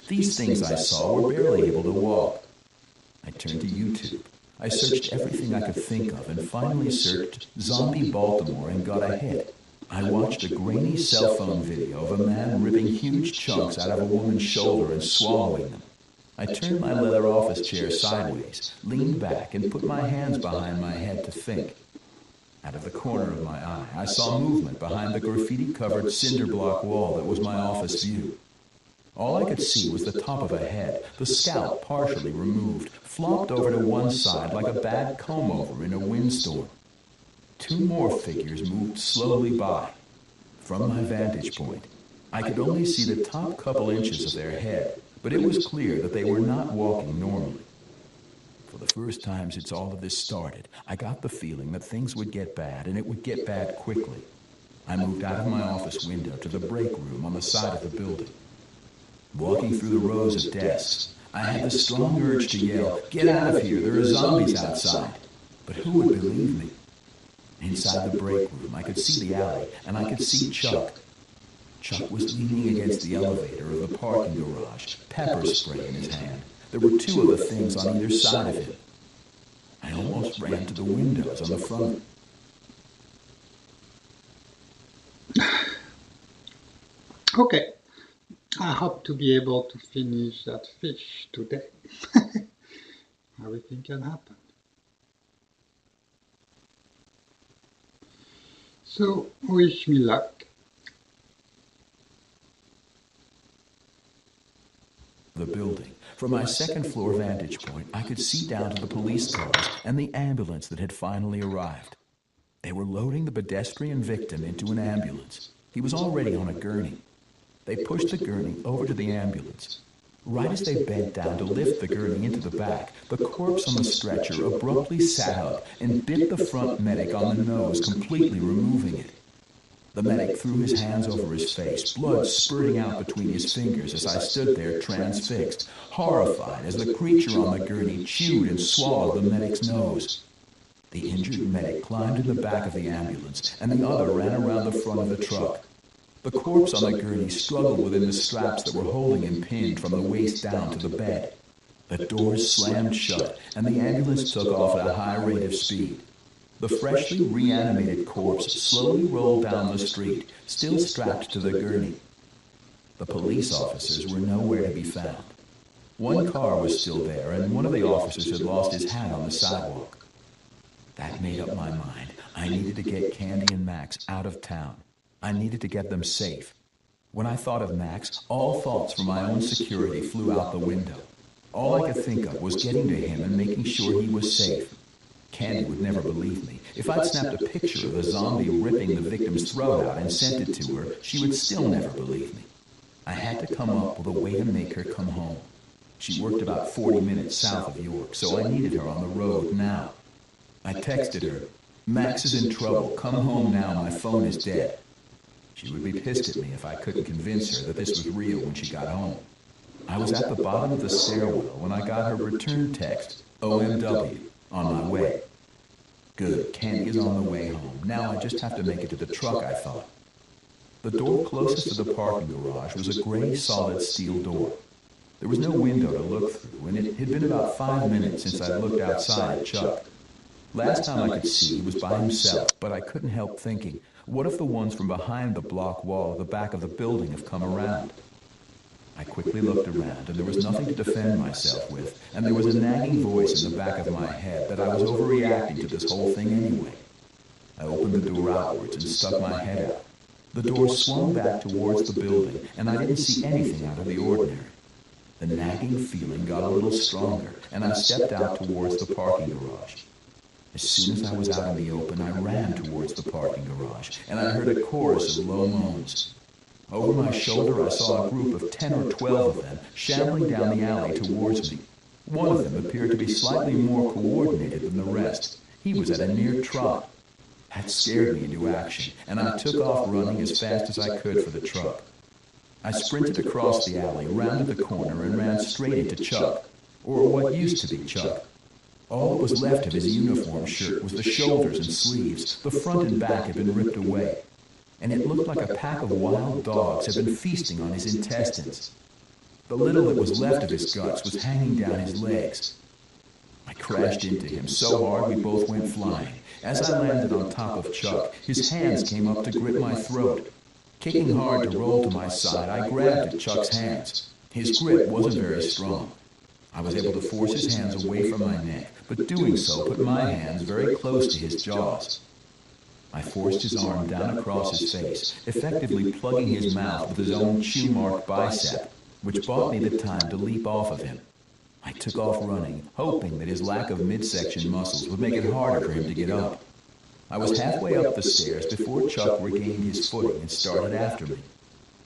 These things I saw were barely able to walk. I turned to YouTube. I searched everything I could think of and finally searched Zombie Baltimore and got a hit. I watched a grainy cell phone video of a man ripping huge chunks out of a woman's shoulder and swallowing them. I turned my leather office chair sideways, leaned back, and put my hands behind my head to think. Out of the corner of my eye, I saw movement behind the graffiti-covered cinder block wall that was my office view. All I could see was the top of a head, the scalp partially removed, flopped over to one side like a bad comb-over in a windstorm. Two more figures moved slowly by. From my vantage point, I could only see the top couple inches of their head, but it was clear that they were not walking normally. For the first time since all of this started, I got the feeling that things would get bad, and it would get bad quickly. I moved out of my office window to the break room on the side of the building. Walking through the rows of desks, I had the strong urge to yell, "Get out of here, there are zombies outside!" But who would believe me? Inside the break room, I could see the alley, and I could see Chuck. Chuck was leaning against the elevator of the parking garage, pepper spray in his hand. There were two of the things on either side of him. I almost ran to the windows on the front. Okay, I hope to be able to finish that fish today. Everything can happen. So, wish me luck. The building. From my second-floor vantage point, I could see down to the police cars and the ambulance that had finally arrived. They were loading the pedestrian victim into an ambulance. He was already on a gurney. They pushed the gurney over to the ambulance. Right as they bent down to lift the gurney into the back, the corpse on the stretcher abruptly sat up and bit the front medic on the nose, completely removing it. The medic threw his hands over his face, blood spurting out between his fingers as I stood there transfixed, horrified as the creature on the gurney chewed and swallowed the medic's nose. The injured medic climbed in the back of the ambulance, and the other ran around the front of the truck. The corpse on the gurney struggled within the straps that were holding him pinned from the waist down to the bed. The doors slammed shut, and the ambulance took off at a high rate of speed. The freshly reanimated corpse slowly rolled down the street, still strapped to the gurney. The police officers were nowhere to be found. One car was still there, and one of the officers had lost his hat on the sidewalk. That made up my mind. I needed to get Candy and Max out of town. I needed to get them safe. When I thought of Max, all thoughts for my own security flew out the window. All I could think of was getting to him and making sure he was safe. Candy would never believe me. If I'd snapped a picture of a zombie ripping the victim's throat out and sent it to her, she would still never believe me. I had to come up with a way to make her come home. She worked about 40 minutes south of York, so I needed her on the road now. I texted her, "Max is in trouble. Come home now. My phone is dead." She would be pissed at me if I couldn't convince her that this was real when she got home. I was at the bottom of the stairwell when I got her return text, "OMW. On my way." Good, Candy is on the way home. Now I just have to make it to the truck, I thought. The door closest to the parking garage was a gray, solid steel door. There was no window to look through, and it had been about 5 minutes since I looked outside at Chuck. Last time I could see, he was by himself, but I couldn't help thinking, what if the ones from behind the block wall at the back of the building have come around? I quickly looked around, and there was nothing to defend myself with, and there was a nagging voice in the back of my head that I was overreacting to this whole thing anyway. I opened the door outwards and stuck my head out. The door swung back towards the building, and I didn't see anything out of the ordinary. The nagging feeling got a little stronger, and I stepped out towards the parking garage. As soon as I was out in the open, I ran towards the parking garage, and I heard a chorus of low moans. Over my shoulder, I saw a group of 10 or 12 of them shambling down the alley towards me. One of them appeared to be slightly more coordinated than the rest. He was at a near trot. That scared me into action, and I took off running as fast as I could for the truck. I sprinted across the alley, rounded the corner, and ran straight into Chuck, or what used to be Chuck. All that was left of his uniform shirt was the shoulders and sleeves. The front and back had been ripped away, and it looked like a pack of wild dogs had been feasting on his intestines. The little that was left of his guts was hanging down his legs. I crashed into him so hard we both went flying. As I landed on top of Chuck, his hands came up to grip my throat. Kicking hard to roll to my side, I grabbed at Chuck's hands. His grip wasn't very strong. I was able to force his hands away from my neck, but doing so put my hands very close to his jaws. I forced his arm down across his face, effectively plugging his mouth with his own chew-marked bicep, which bought me the time to leap off of him. I took off running, hoping that his lack of midsection muscles would make it harder for him to get up. I was halfway up the stairs before Chuck regained his footing and started after me.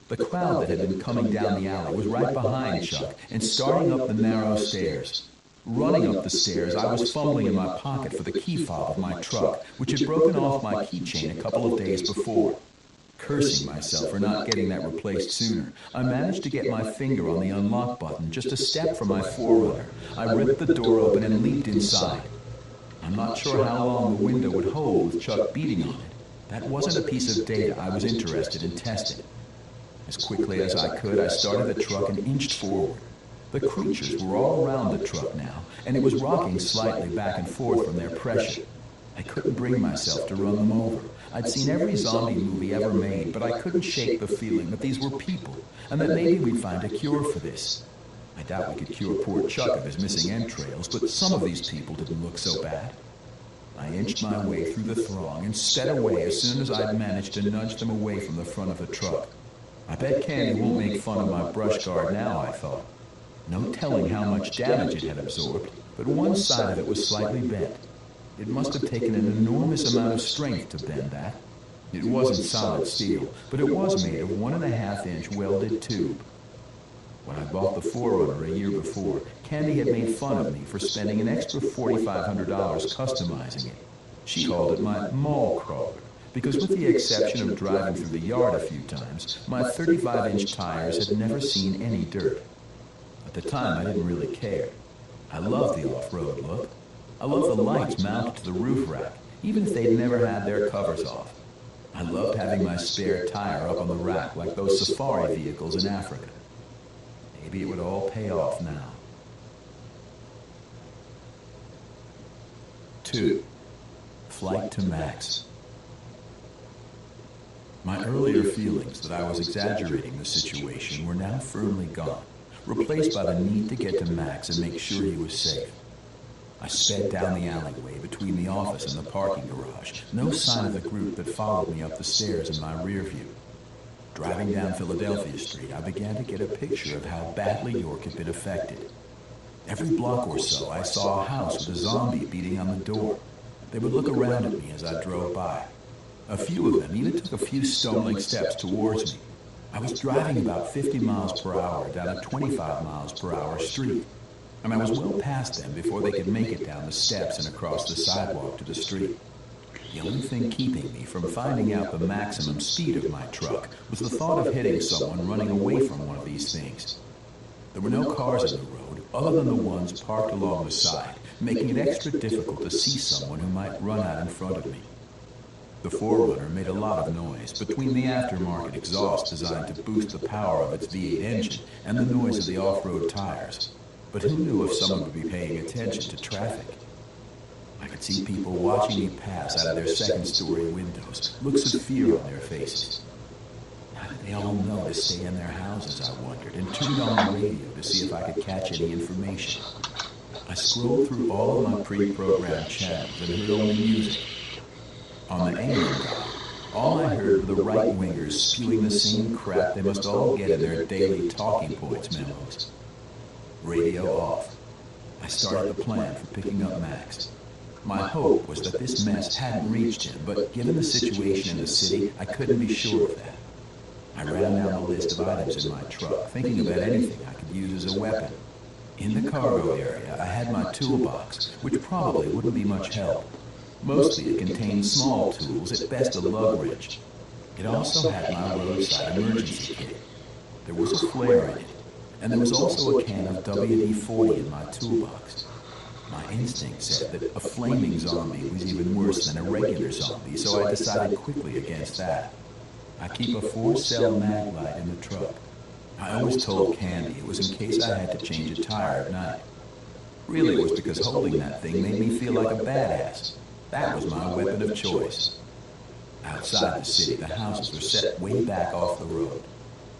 The crowd that had been coming down the alley was right behind Chuck and starting up the narrow stairs. Running up the stairs, I was fumbling in my pocket for the key fob of my truck, which had broken off my keychain a couple of days before. Cursing myself for not getting that replaced sooner, I managed to get my finger on the unlock button just a step from my forerunner. I ripped the door open and leaped inside. I'm not sure how long the window would hold with Chuck beating on it. That wasn't a piece of data I was interested in testing. As quickly as I could, I started the truck and inched forward. The creatures were all around the truck now, and it was rocking slightly back and forth from their pressure. I couldn't bring myself to run them over. I'd seen every zombie movie ever made, but I couldn't shake the feeling that these were people, and that maybe we'd find a cure for this. I doubt we could cure poor Chuck of his missing entrails, but some of these people didn't look so bad. I inched my way through the throng and sped away as soon as I'd managed to nudge them away from the front of the truck. I bet Candy won't make fun of my brush guard now, I thought. No telling how much damage it had absorbed, but one side of it was slightly bent. It must have taken an enormous amount of strength to bend that. It wasn't solid steel, but it was made of 1.5-inch welded tube. When I bought the Forerunner a year before, Candy had made fun of me for spending an extra $4,500 customizing it. She called it my mall crawler, because with the exception of driving through the yard a few times, my 35-inch tires had never seen any dirt. At the time, I didn't really care. I loved the off-road look. I loved the lights mounted to the roof rack, even if they'd never had their covers off. I loved having my spare tire up on the rack like those safari vehicles in Africa. Maybe it would all pay off now. 2. Flight to Max. My earlier feelings that I was exaggerating the situation were now firmly gone, replaced by the need to get to Max and make sure he was safe. I sped down the alleyway between the office and the parking garage, no sign of the group that followed me up the stairs in my rear view. Driving down Philadelphia Street, I began to get a picture of how badly York had been affected. Every block or so, I saw a house with a zombie beating on the door. They would look around at me as I drove by. A few of them even took a few stumbling steps towards me. I was driving about 50 miles per hour down a 25 miles per hour street, and I was well past them before they could make it down the steps and across the sidewalk to the street. The only thing keeping me from finding out the maximum speed of my truck was the thought of hitting someone running away from one of these things. There were no cars in the road other than the ones parked along the side, making it extra difficult to see someone who might run out in front of me. The Forerunner made a lot of noise between the aftermarket exhaust designed to boost the power of its V8 engine and the noise of the off-road tires. But who knew if someone would be paying attention to traffic? I could see people watching me pass out of their second-story windows, looks of fear on their faces. How did they all know to stay in their houses, I wondered, and tuned on the radio to see if I could catch any information. I scrolled through all of my pre-programmed channels and heard only music. On the AM dial, all I heard were the right-wingers spewing the same crap they must all get in their daily talking points memos. Radio off. I started the plan for picking up Max. My hope was that this mess hadn't reached him, but given the situation in the city, I couldn't be sure of that. I ran down the list of items in my truck, thinking about anything I could use as a weapon. In the cargo area, I had my toolbox, which probably wouldn't be much help. Mostly it contained small tools, at best a lug wrench. It also had my roadside emergency kit. There was a flare in it, and there was also a can of WD-40 in my toolbox. My instinct said that a flaming zombie was even worse than a regular zombie, so I decided quickly against that. I keep a 4-cell mag light in the truck. I always told Candy it was in case I had to change a tire at night. Really, it was because holding that thing made me feel like a badass. That was my weapon of choice. Outside the city, the houses were set way back off the road.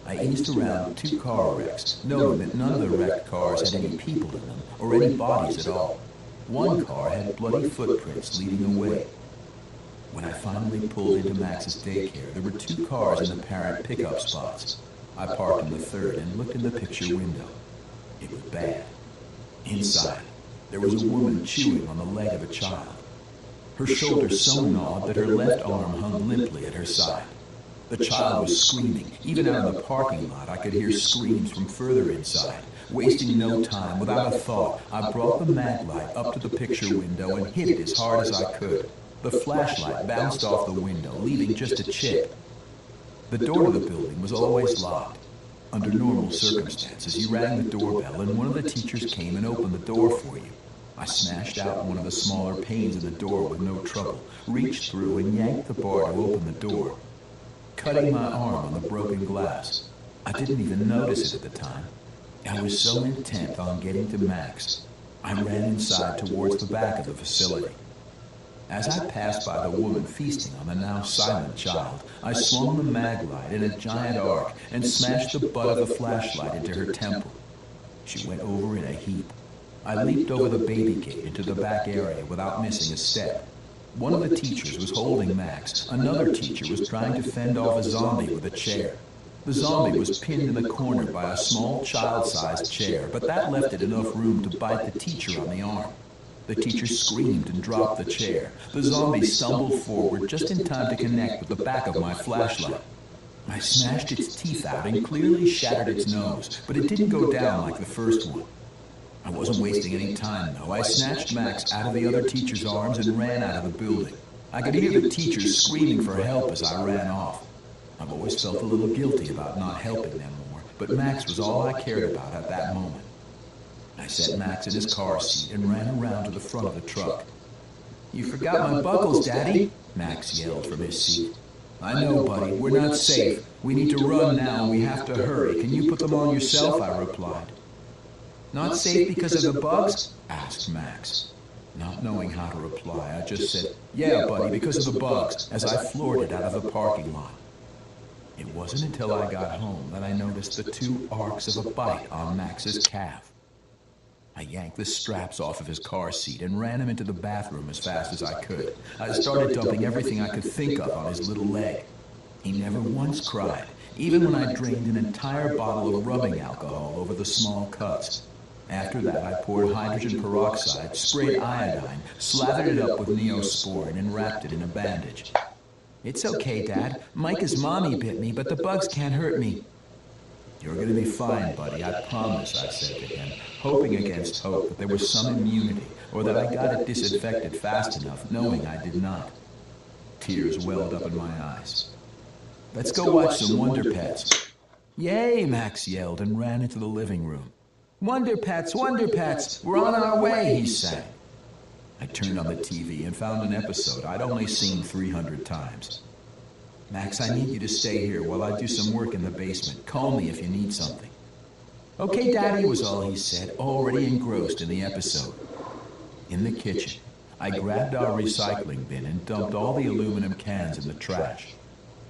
I eased around 2 car wrecks, noting that none of the wrecked cars had any people in them or any bodies at all. One car had bloody footprints leading away. When I finally pulled into Max's daycare, there were 2 cars in the parent pickup spots. I parked in the third and looked in the picture window. It was bad. Inside, there was a woman chewing on the leg of a child. Her shoulder so gnawed that her left arm hung limply at her side. The child was screaming. Even out in the parking lot, I could hear screams from further inside. Wasting no time, without a thought, I brought the mag light up to the picture window and hit it as hard as I could. The flashlight bounced off the window, leaving just a chip. The door to the building was always locked. Under normal circumstances, you rang the doorbell and one of the teachers came and opened the door for you. I smashed out one of the smaller panes in the door with no trouble, reached through and yanked the bar to open the door, cutting my arm on the broken glass. I didn't even notice it at the time. I was so intent on getting to Max, I ran inside towards the back of the facility. As I passed by the woman feasting on the now silent child, I swung the mag light in a giant arc and smashed the butt of the flashlight into her temple. She went over in a heap. I leaped over the baby gate into the back area without missing a step. One of the teachers was holding Max. Another teacher was trying to fend off a zombie with a chair. The zombie was pinned in the corner by a small child-sized chair, but that left it enough room to bite the teacher on the arm. The teacher screamed and dropped the chair. The zombie stumbled forward just in time to connect with the back of my flashlight. I smashed its teeth out and clearly shattered its nose, but it didn't go down like the first one. I wasn't wasting any time, though. I snatched Max out of the other teacher's arms and ran out of the building. I could hear the teachers screaming for help as I ran off. I've always felt a little guilty about not helping them more, but Max was all I cared about at that moment. I set Max in his car seat and ran around to the front of the truck. "You forgot my buckles, Daddy," Max yelled from his seat. "I know, buddy. We're not safe. We need to run now and we have to hurry. Can you put them on yourself?" I replied. "Not safe because of the bugs?" asked Max. Not knowing how to reply, I just said, "Yeah, buddy, because of the bugs," as I floored it out of the parking lot. It wasn't until I got home that I noticed the 2 arcs of a bite on Max's calf. I yanked the straps off of his car seat and ran him into the bathroom as fast as I could. I started dumping everything I could think of on his little leg. He never once cried, even when I drained an entire bottle of rubbing alcohol over the small cuts. After that, I poured hydrogen peroxide, sprayed iodine, slathered it up with Neosporin, and wrapped it in a bandage. "It's okay, Dad. Micah's mommy bit me, but the bugs can't hurt me." "You're going to be fine, buddy, I promise," I said to him, hoping against hope that there was some immunity, or that I got it disinfected fast enough, knowing I did not. Tears welled up in my eyes. "Let's go watch some Wonder Pets." "Yay!" Max yelled and ran into the living room. "Wonder Pets, Wonder Pets, we're on our way," he sang. I turned on the TV and found an episode I'd only seen 300 times. "Max, I need you to stay here while I do some work in the basement. Call me if you need something." "Okay, Daddy," was all he said, already engrossed in the episode. In the kitchen, I grabbed our recycling bin and dumped all the aluminum cans in the trash.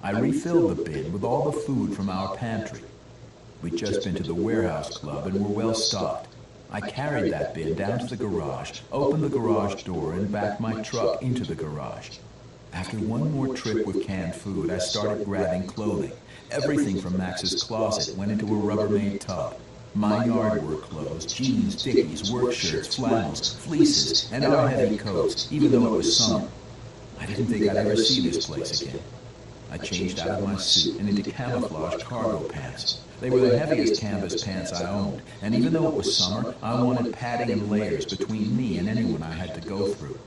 I refilled the bin with all the food from our pantry. We'd just been to the warehouse club and were well stocked. I carried that bin down to the garage, opened the garage door, and backed my truck into the garage. After one more trip with canned food, I started grabbing clothing. Everything from Max's closet went into a Rubbermaid tub. My yard work clothes, jeans, dickies, work shirts, flannels, fleeces, and our heavy coats, even though it was summer. I didn't think I'd ever see this place again. I changed out of my suit and into camouflage cargo pants. They were the heaviest canvas pants I owned, and even though it was summer, I wanted padding and layers between me and anyone I had to go through.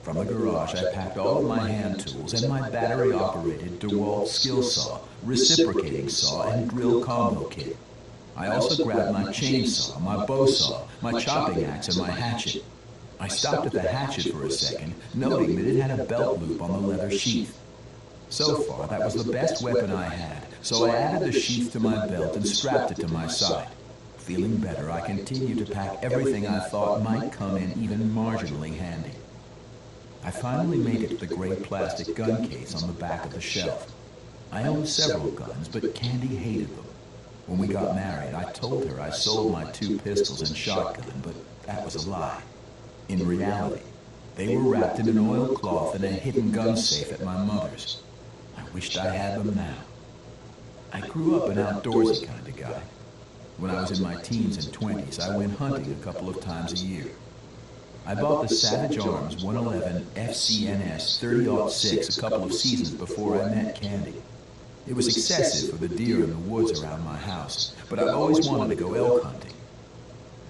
From the garage, I packed all of my hand tools and my battery-operated DeWalt skill saw, reciprocating saw, and drill combo kit. I also grabbed my chainsaw, my bow saw, my chopping axe, and my hatchet. I stopped at the hatchet for a second, noting that it had a belt loop on the leather sheath. So far, that was the best weapon I had, so I added the sheath to my belt and strapped it to my side. Feeling better, I continued to pack everything I thought might come in even marginally handy. I finally made it to the gray plastic gun case on the back of the shelf. I owned several guns, but Candy hated them. When we got married, I told her I sold my 2 pistols and shotgun, but that was a lie. In reality, they were wrapped in an oilcloth in a hidden gun safe at my mother's. I wished I had them now. I grew up an outdoorsy kind of guy. When I was in my teens and 20s, I went hunting a couple of times a year. I bought the Savage Arms 111 FCNS 30-06 a couple of seasons before I met Candy. It was excessive for the deer in the woods around my house, but I've always wanted to go elk hunting.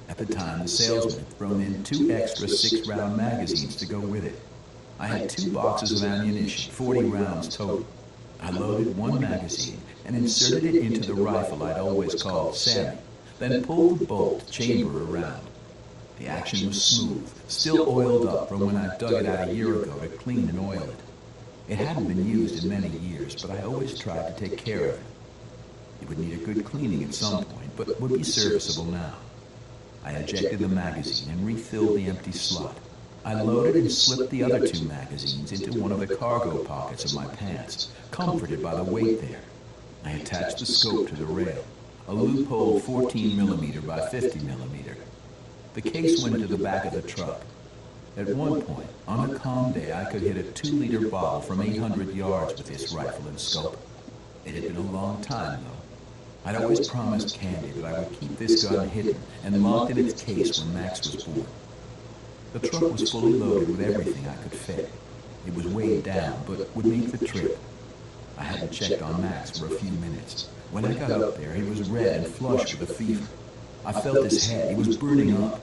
At the time, the salesman had thrown in 2 extra 6-round magazines to go with it. I had 2 boxes of ammunition, 40 rounds total. I loaded 1 magazine and inserted it into the rifle I'd always called Sammy, then pulled the bolt chamber around. The action was smooth, still oiled up from when I dug it out a year ago to clean and oil it. It hadn't been used in many years, but I always tried to take care of it. It would need a good cleaning at some point, but would be serviceable now. I ejected the magazine and refilled the empty slot. I loaded and slipped the other 2 magazines into one of the cargo pockets of my pants, comforted by the weight there. I attached the scope to the rail, a loophole 14mm by 50mm. The case went into the back of the truck. At one point, on a calm day, I could hit a 2-liter bottle from 800 yards with this rifle and scope. It had been a long time, though. I'd always promised Candy that I would keep this gun hidden and locked in its case when Max was born. The truck was fully loaded with everything I could fit. It was weighed down, but would make the trip. I hadn't checked on Max for a few minutes. When I got up there, he was red and flushed with a fever. I felt his head. He was burning up.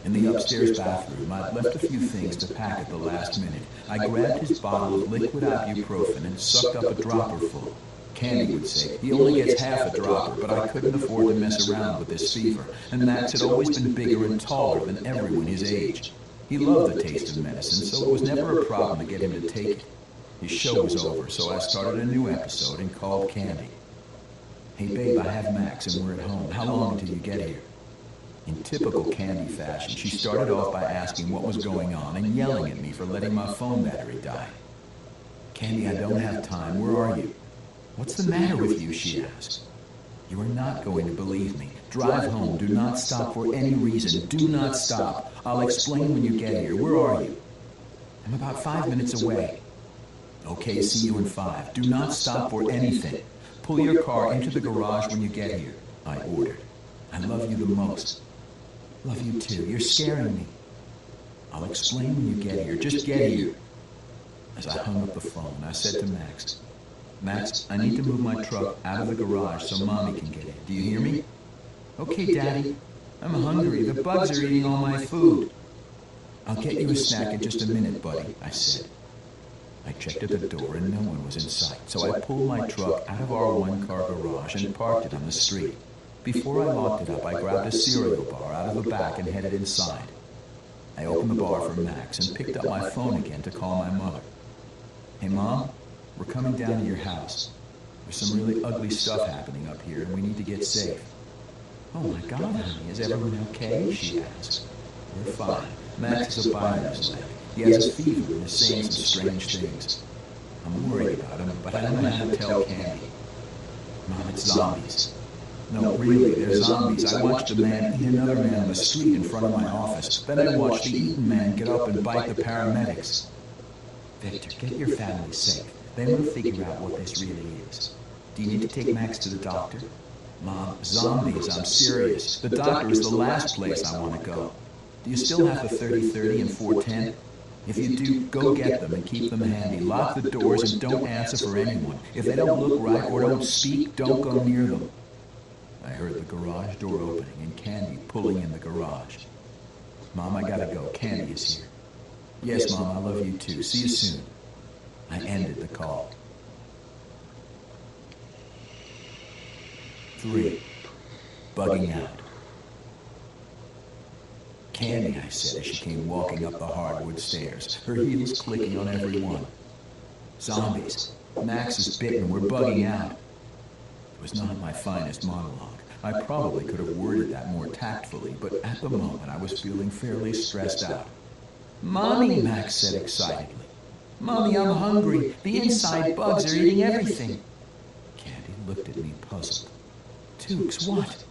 In the upstairs bathroom, I'd left a few things to pack at the last minute. I grabbed his bottle of liquid ibuprofen and sucked up a dropper full. Candy would say he only gets half a dropper, but I couldn't afford to mess around with this fever, and Max had always been bigger and taller than everyone his age. He loved the taste of medicine, so it was never a problem to get him to take it. His show was over, so I started a new episode and called Candy. "Hey babe, I have Max and we're at home. How long until you get here?" In typical Candy fashion, she started off by asking what was going on and yelling at me for letting my phone battery die. "Candy, I don't have time. Where are you?" "What's the matter with you?" she asked. "You are not going to believe me. Drive home. Do not stop for any reason. Do not stop. I'll explain when you get here. Where are you?" "I'm about 5 minutes away." "Okay, see you in 5. Do not stop for anything. Pull your car into the garage when you get here," I ordered. "I love you the most." "Love you too. You're scaring me." "I'll explain when you get here. Just get here." As I hung up the phone, I said to Max, "Max, I need to move my truck out of the garage so Mommy can get in. Do you hear me?" "Okay, Daddy. I'm hungry. The bugs are eating all my food." "I'll get you a snack in just a minute, buddy," I said. I checked at the door and no one was in sight, so I pulled my truck out of our 1-car garage and parked it on the street. Before I locked it up, I grabbed a cereal bar out of the back and headed inside. I opened the bar for Max and picked up my phone again to call my mother. "Hey, Mom, we're coming down to your house. There's some really ugly stuff happening up here and we need to get safe." "Oh my God, honey, is everyone okay?" she asked. "We're fine. Max has a bite on his leg. He has a fever and is saying some strange things. I'm worried about him, but I don't know how to tell Candy." "Mom, it's zombies." "No, really, they're zombies. I watched a man eat another man on the street in front of my office. Then I watched the eaten man get up and bite the paramedics." "Victor, get your family safe. Then we'll figure out what this really is. Do you need to take Max to the doctor?" "Mom, zombies, I'm serious. The doctor is the last place I want to go. Do you still have the 30-30 and 410? If you do, go get them and keep them handy. Lock the doors and don't answer for anyone. If they don't look right or don't speak, don't go near them." I heard the garage door opening and Candy pulling in the garage. "Mom, I gotta go. Candy is here." "Yes, Mom, I love you too. See you soon." I ended the call. 3. Bugging out. "Candy," I said as she came walking up the hardwood stairs, her heels clicking on every one. Zombies. Max is bitten. We're bugging out. It was not my finest monologue. I probably could have worded that more tactfully, but at the moment I was feeling fairly stressed out. "Mommy," Max said excitedly. "Mommy, I'm hungry. The inside bugs are eating everything." Candy looked at me puzzled. "Tukes, what?"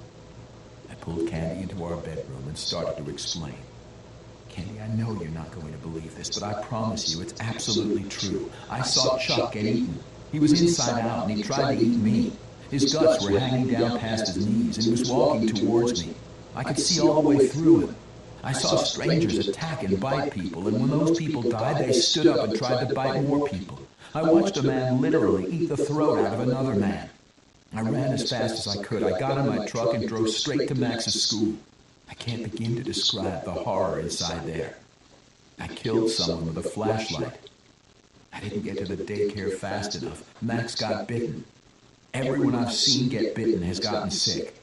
I pulled Candy into our bedroom and started to explain. "Candy, I know you're not going to believe this, but I promise you it's absolutely true. I saw Chuck get eaten. He was inside out and he tried to eat me. His guts were hanging down past his knees and he was walking towards me. I could see all the way through him. I saw strangers attack and bite people, and when those people died, they stood up and tried to bite more people. I watched a man literally eat the throat out of another man. I ran as fast as I could. I got in my truck and drove straight to Max's school. I can't begin to describe the horror inside there. I killed someone with a flashlight. I didn't get to the daycare fast enough. Max got bitten. Everyone I've seen get bitten has gotten sick.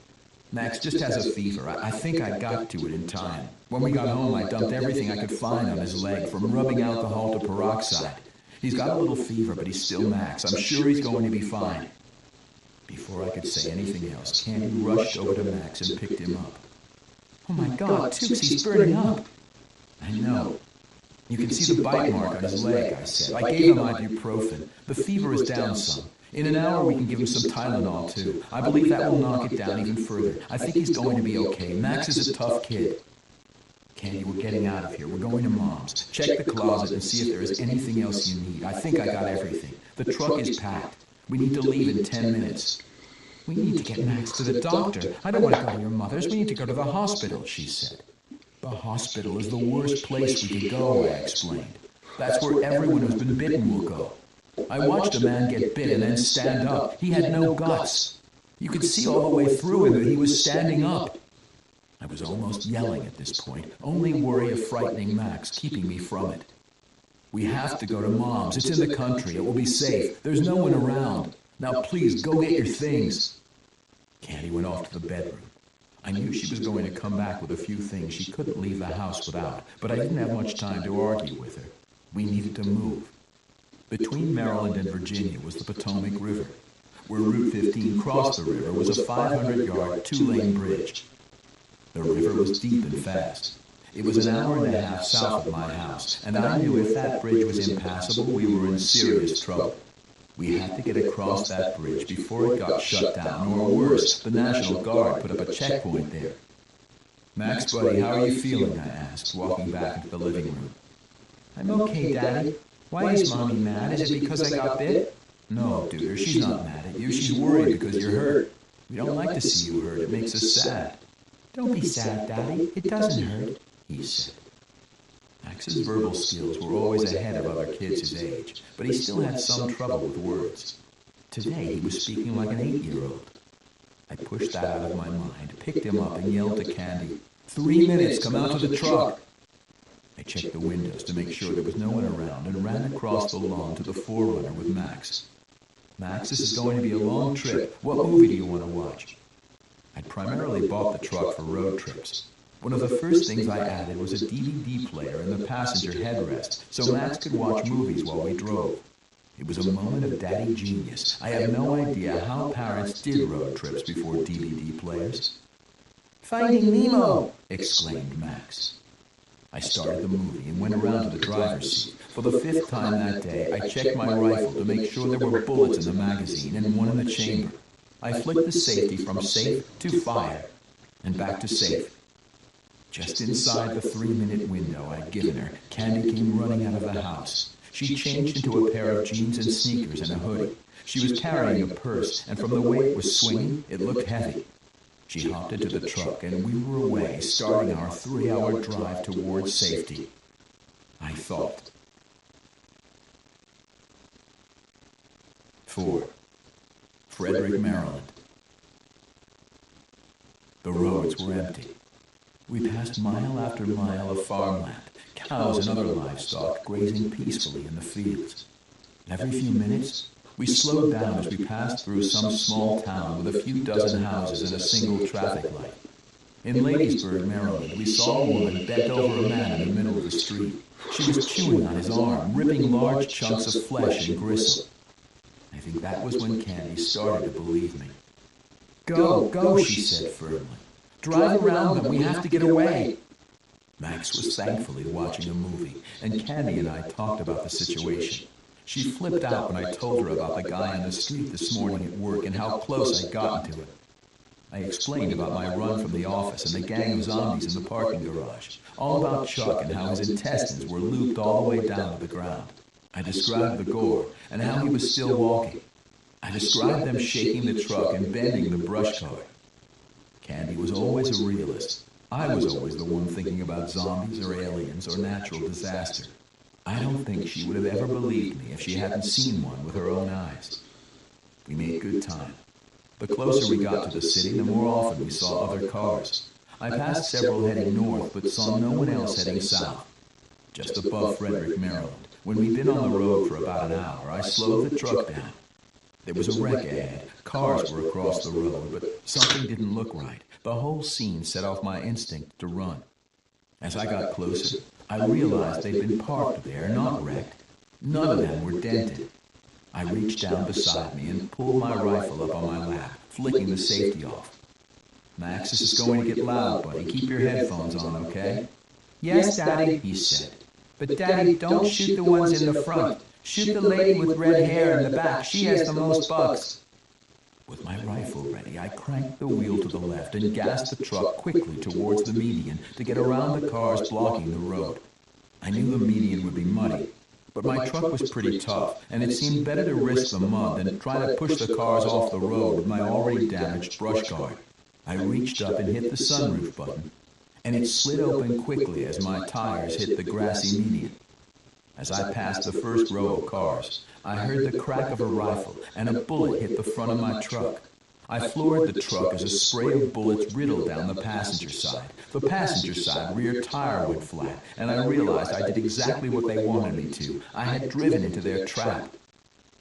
Max just has a fever. I think I got to it in time. When we got home, I dumped everything I could find on his leg, from rubbing alcohol to peroxide. He's got a little fever, but he's still Max. I'm sure he's going to be fine." Before I could say anything else, Candy rushed over to Max and picked him up. "Oh my God, Tukes, he's burning up." "I know. You can see the bite mark on his leg," I said. "I gave him ibuprofen. The fever is down some. In an hour, we can give him some Tylenol, too. I believe that will knock it down even further. I think he's going to be okay. Max is a tough kid." "Candy, we're getting out of here. We're going to Mom's. Check the closet and see if there is anything else you need. I think I got everything. The truck is packed. We need to leave in 10 minutes. "We need to get Max to the doctor. I don't want to go to your mother's. We need to go to the hospital," she said. "The hospital is the worst place we could go," I explained. "That's where everyone who's been bitten will go. I watched a man get bit and then stand up. He had no guts. You could see all the way through him that he was standing up." I was almost yelling at this point, only worry of frightening Max keeping me from it. "We have to go to Mom's. It's in the country. It will be safe. There's no one around. Now please, go get your things." Candy went off to the bedroom. I knew she was going to come back with a few things she couldn't leave the house without, but I didn't have much time to argue with her. We needed to move. Between Maryland and Virginia was the Potomac River. Where Route 15 crossed the river was a 500-yard, two-lane bridge. The river was deep and fast. It was an hour and a half south of my house, and I knew if that bridge was impassable, we were in serious trouble. We had to get across that bridge before it got shut down, or worse, the National Guard put up a checkpoint there. "Max, buddy, how are you feeling?" I asked, walking back into the living room. "I'm okay, Daddy. Why is Mommy mad? Is it because I got bit?" "No, Duder, she's not mad at you. She's worried because you're hurt. We don't like to see you hurt. It makes us sad." "Don't be sad, Daddy. It doesn't hurt," he said. Max's verbal skills were always ahead of other kids his age, but he still had some trouble with words. Today he was speaking like an 8-year-old. I pushed that out of my mind, picked him up, and yelled to Candy, "3 minutes, come out to the truck." I checked the windows to make sure there was no one around and ran across the lawn to the Forerunner with Max. "Max, this is going to be a long trip. What movie do you want to watch?" I'd primarily bought the truck for road trips. One of the first things I added was a DVD player in the passenger headrest, so Max could watch movies while we drove. It was a moment of daddy genius. I have no idea how parents did road trips before DVD players. "Finding Nemo!" exclaimed Max. I started the movie and went around to the driver's seat. For the 5th time that day, I checked my rifle to make sure there were bullets in the magazine and one in the chamber. I flicked the safety from safe to fire, and back to safe. Just inside the 3-minute window I'd given her, Candy came running out of the house. She changed into a pair of jeans and sneakers and a hoodie. She was carrying a purse, and from the way it was swinging, it looked heavy. She hopped into the truck, and we were away, starting our 3-hour drive towards safety. I thought. 4. Frederick, Maryland. The roads were empty. We passed mile after mile of farmland, cows and other livestock grazing peacefully in the fields. Every few minutes, we slowed down as we passed through some small town with a few dozen houses and a single traffic light. In Ladiesburg, Maryland, we saw a woman bent over a man in the middle of the street. She was chewing on his arm, ripping large chunks of flesh and gristle. I think that was when Candy started to believe me. Go, go, she said firmly. Drive around them, we have to get away. Max was thankfully watching a movie, and Candy and I talked about the situation. She flipped out when I told her about the guy on the street this morning at work and how close I'd gotten to him. I explained about my run from the office and the gang of zombies in the parking garage, all about Chuck and how his intestines were looped all the way down to the ground. I described the gore and how he was still walking. I described them shaking the truck and bending the brush cart. Candy was always a realist. I was always the one thinking about zombies or aliens or natural disaster. I don't think she would have ever believed me if she hadn't seen one with her own eyes. We made good time. The closer we got to the city, the more often we saw other cars. I passed several heading north, but saw no one else heading south. Just above Frederick, Maryland, when we'd been on the road for about an hour, I slowed the truck down. There was a wreck ahead. Cars were across the road, but something didn't look right. The whole scene set off my instinct to run. As I got closer, I realized they'd been parked there, not wrecked. None of them were dented. I reached down beside me and pulled my rifle up on my lap, flicking the safety off. Max, this is going to get loud, buddy. Keep your headphones on, okay? Yes, Daddy, he said. But Daddy, don't shoot the ones in the front. Shoot the lady with red hair in the back. She has the most bugs. With my rifle ready, I cranked the wheel to the left and gassed the truck quickly towards the median to get around the cars blocking the road. I knew the median would be muddy, but my truck was pretty tough, and it seemed better to risk the mud than try to push the cars off the road with my already damaged brush guard. I reached up and hit the sunroof button, and it slid open quickly as my tires hit the grassy median. As I passed the first row of cars, I heard the crack of a rifle, and a bullet hit the front of my truck. I floored the truck as a spray of bullets riddled down the passenger side. The passenger side rear tire went flat, and I realized I did exactly what they wanted me to. I had driven into their trap.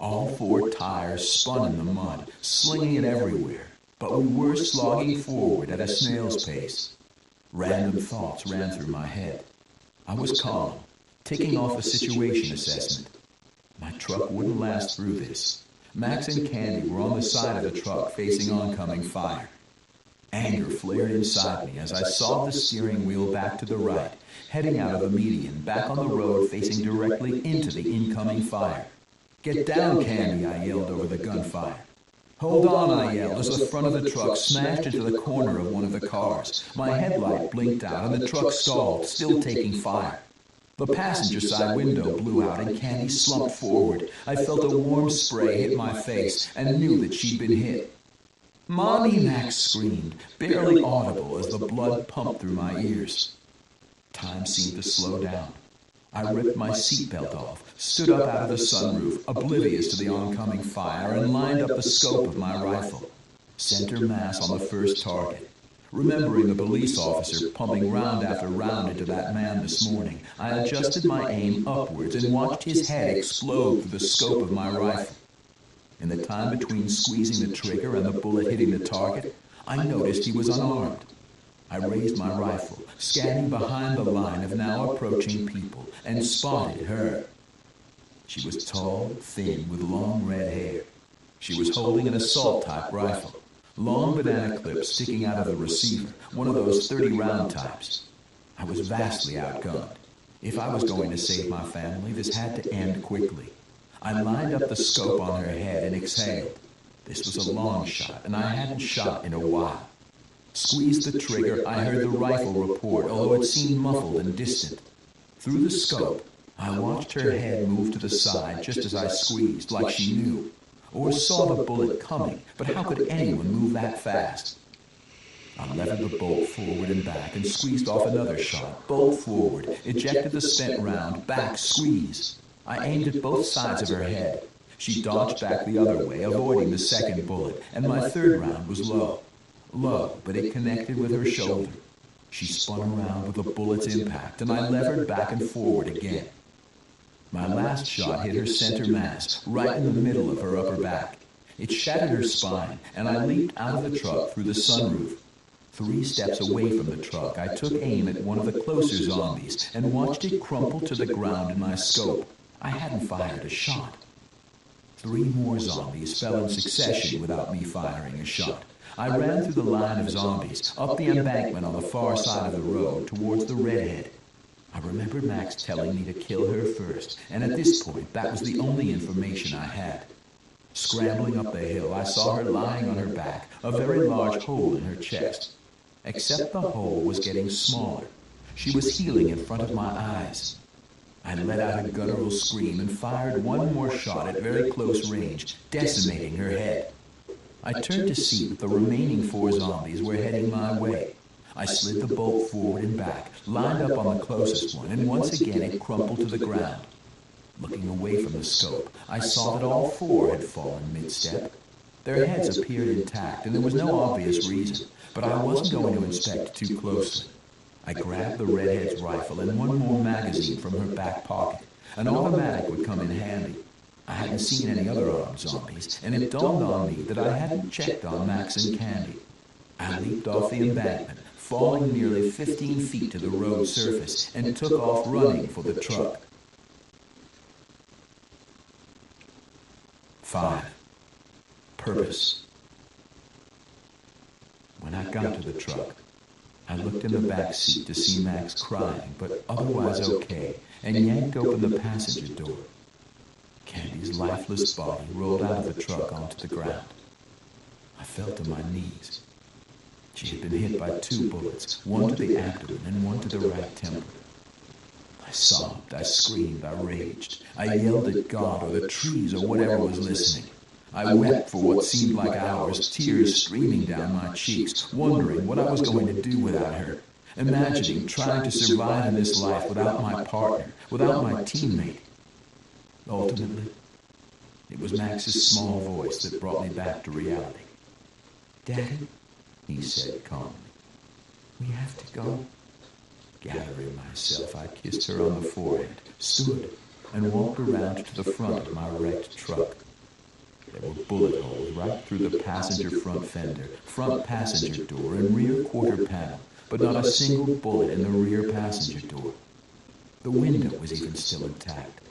All four tires spun in the mud, slinging it everywhere, but we were slogging forward at a snail's pace. Random thoughts ran through my head. I was calm, ticking off a situation assessment. My truck wouldn't last through this. Max and Candy were on the side of the truck facing oncoming fire. Anger flared inside me as I saw the steering wheel back to the right, heading out of the median, back on the road facing directly into the incoming fire. Get down, Candy, I yelled over the gunfire. Hold on, I yelled as the front of the truck smashed into the corner of one of the cars. My headlight blinked out and the truck stalled, still taking fire. The passenger side window blew out and Candy slumped forward. I felt a warm spray hit my face and knew that she'd been hit. Mommy, Max screamed, barely audible as the blood pumped through my ears. Time seemed to slow down. I ripped my seatbelt off, stood up out of the sunroof, oblivious to the oncoming fire, and lined up the scope of my rifle. Center mass on the first target. Remembering the police officer pumping round after round into that man this morning, I adjusted my aim upwards and watched his head explode through the scope of my rifle. In the time between squeezing the trigger and the bullet hitting the target, I noticed he was unarmed. I raised my rifle, scanning behind the line of now approaching people, and spotted her. She was tall, thin, with long red hair. She was holding an assault-type rifle. Long banana clips sticking out of the receiver, one of those 30-round types. I was vastly outgunned. If I was going to save my family, this had to end quickly. I lined up the scope on her head and exhaled. This was a long shot, and I hadn't shot in a while. Squeezed the trigger, I heard the rifle report, although it seemed muffled and distant. Through the scope, I watched her head move to the side just as I squeezed, like she knew. Or saw the bullet coming, but how could anyone move that fast? I levered the bolt forward and back and squeezed off another shot, bolt forward, ejected the spent round, back, squeeze. I aimed at both sides of her head. She dodged back the other way, avoiding the second bullet, and my third round was low. Low, but it connected with her shoulder. She spun around with the bullet's impact, and I levered back and forward again. My last shot hit her center mass, right in the middle of her upper back. It shattered her spine, and I leaped out of the truck through the sunroof. 3 steps away from the truck, I took aim at one of the closer zombies and watched it crumple to the ground in my scope. I hadn't fired a shot. 3 more zombies fell in succession without me firing a shot. I ran through the line of zombies, up the embankment on the far side of the road towards the redhead. I remembered Max telling me to kill her first, and at this point, that was the only information I had. Scrambling up the hill, I saw her lying on her back, a very large hole in her chest. Except the hole was getting smaller. She was healing in front of my eyes. I let out a guttural scream and fired one more shot at very close range, decimating her head. I turned to see that the remaining 4 zombies were heading my way. I slid the bolt forward and back, lined up on the closest one, and once again it crumpled to the ground. Looking away from the scope, I saw that all 4 had fallen mid-step. Their heads appeared intact, and there was no obvious reason, but I wasn't going to inspect too closely. I grabbed the redhead's rifle and one more magazine from her back pocket. An automatic would come in handy. I hadn't seen any other armed zombies, and it dawned on me that I hadn't checked on Max and Candy. I leaped off the embankment, falling nearly 15 feet to the road surface, and took off running for the truck. 5. Purpose. When I got to the truck, I looked in the back seat to see Max crying, but otherwise okay, and yanked open the passenger door. Candy's lifeless body rolled out of the truck onto the ground. I fell to my knees. She had been hit by 2 bullets, one to the abdomen and one to the right temple. I sobbed, I screamed, I raged. I yelled at God or the trees or whatever was listening. I wept for what seemed like hours, tears streaming down my cheeks, wondering what I was going to do without her, imagining trying to survive in this life without my partner, without my teammate. Ultimately, it was Max's small voice that brought me back to reality. "Daddy," he said calmly, "we have to go." Gathering myself, I kissed her on the forehead, stood, and walked around to the front of my wrecked truck. There were bullet holes right through the passenger front fender, front passenger door, and rear quarter panel, but not a single bullet in the rear passenger door. The window was even still intact.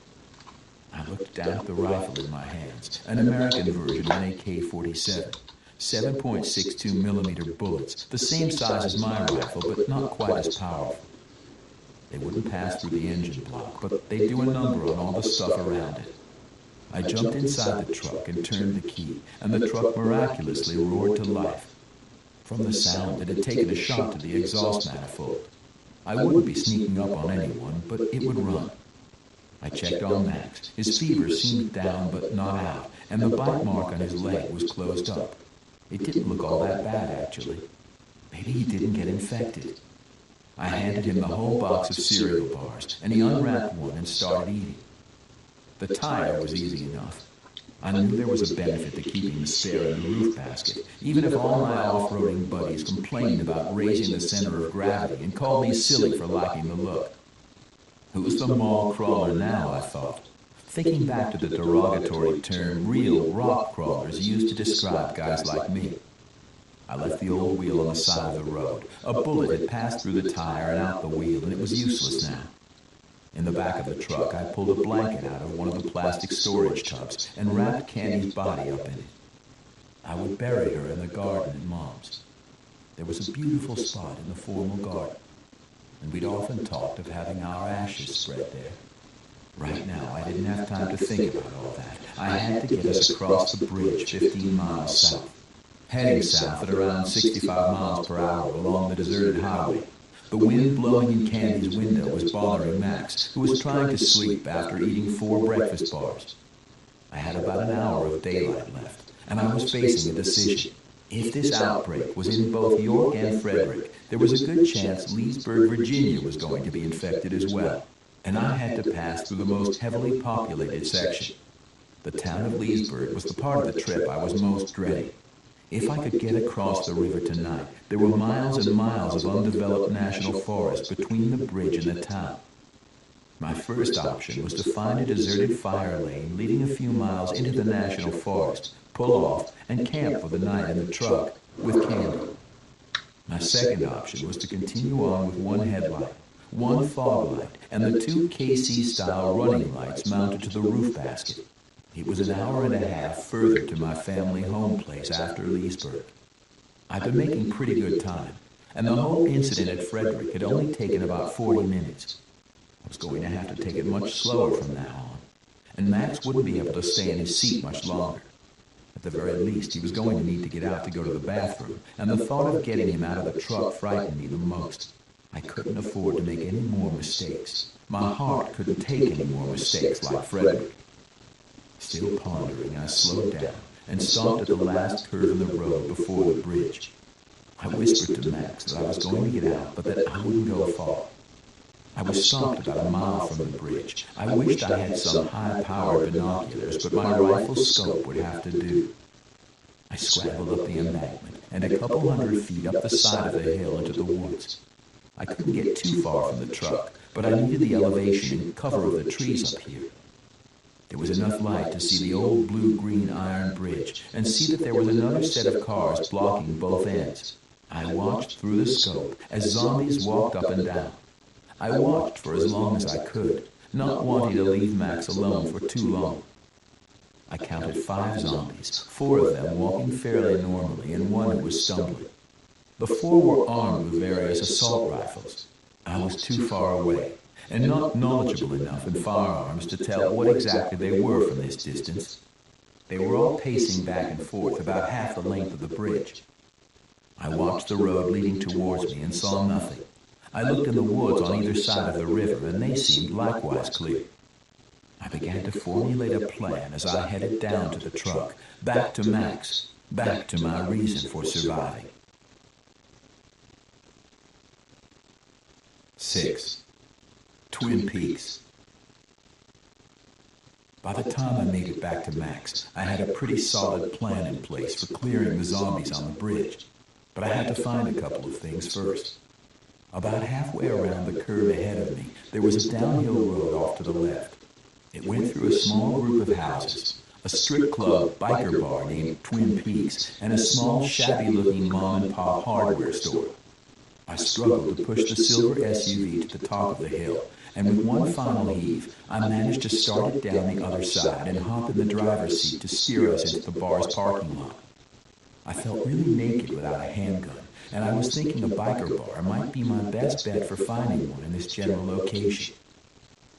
I looked down at the rifle in my hands, an American version of an AK-47, 7.62 millimeter bullets, the same size as my rifle, but not quite as powerful. They wouldn't pass through the engine block, but they do a number on all the stuff around it. I jumped inside the truck and turned the key, and the truck miraculously roared to life. From the sound, it had taken a shot to the exhaust manifold. I wouldn't be sneaking up on anyone, but it would run. I checked on Max. His fever seemed down but not out, and the bite mark on his leg was closed up. It didn't look all that bad, actually. Maybe he didn't get infected. I handed him the whole box of cereal bars, and he unwrapped one and started eating. The tire was easy enough. I knew there was a benefit to keeping the spare in the roof basket, even if all my off-roading buddies complained about raising the center of gravity and called me silly for liking the look. Who's the mall crawler now, I thought, thinking back to the derogatory term real rock crawlers used to describe guys like me. I left the old wheel on the side of the road. A bullet had passed through the tire and out the wheel, and it was useless now. In the back of the truck, I pulled a blanket out of one of the plastic storage tubs and wrapped Candy's body up in it. I would bury her in the garden at Mom's. There was a beautiful spot in the formal garden, and we'd often talked of having our ashes spread there. Right now, I didn't have time to think about all that. I had to get us across the bridge 15 miles south, heading south at around 65 miles per hour along the deserted highway. The wind blowing in Candy's window was bothering Max, who was trying to sleep after eating 4 breakfast bars. I had about an hour of daylight left, and I was facing a decision. If this outbreak was in both York and Frederick, there was a good chance Leesburg, Virginia was going to be infected as well, and I had to pass through the most heavily populated section. The town of Leesburg was the part of the trip I was most dreading. If I could get across the river tonight, there were miles and miles of undeveloped national forest between the bridge and the town. My first option was to find a deserted fire lane leading a few miles into the national forest, pull off, and camp for the night in the truck with Candy. My second option was to continue on with one headlight, one fog light, and the two KC-style running lights mounted to the roof basket. It was an hour and a half further to my family home place after Leesburg. I'd been making pretty good time, and the whole incident at Frederick had only taken about 40 minutes. I was going to have to take it much slower from now on, and Max wouldn't be able to stay in his seat much longer. At the very least, he was going to need to get out to go to the bathroom, and the thought of getting him out of the truck frightened me the most. I couldn't afford to make any more mistakes. My heart couldn't take any more mistakes like Frederick. Still pondering, I slowed down and stopped at the last curve in the road before the bridge. I whispered to Max that I was going to get out, but that I wouldn't go far. I was stopped about a mile from the bridge. I wished I had some high-powered binoculars, but my rifle's scope would have to do. I scrambled up the embankment and a couple hundred feet up the side of the hill into the woods. I couldn't get too far from the truck, but I needed the elevation and cover of the trees up here. There was enough light to see the old blue-green iron bridge and see that there was another set of cars blocking both ends. I watched through the scope as zombies walked up and down. I watched for as long as I could, not wanting to leave Max alone for too long. I counted 5 zombies, 4 of them walking fairly normally and 1 who was stumbling. The 4 were armed with various assault rifles. I was too far away, and not knowledgeable enough in firearms to tell what exactly they were from this distance. They were all pacing back and forth about half the length of the bridge. I watched the road leading towards me and saw nothing. I looked in the woods on either side of the river, and they seemed likewise clear. I began to formulate a plan as I headed down to the truck, back to Max, back to my reason for surviving. 6. Twin Peaks. By the time I made it back to Max, I had a pretty solid plan in place for clearing the zombies on the bridge, but I had to find a couple of things first. About halfway around the curve ahead of me, there was a downhill road off to the left. It went through a small group of houses, a strip club biker bar named Twin Peaks, and a small shabby-looking mom-and-pop hardware store. I struggled to push the silver SUV to the top of the hill, and with one final heave, I managed to start it down the other side and hop in the driver's seat to steer us into the bar's parking lot. I felt really naked without a handgun, and I was thinking a biker bar might be my best bet for finding one in this general location.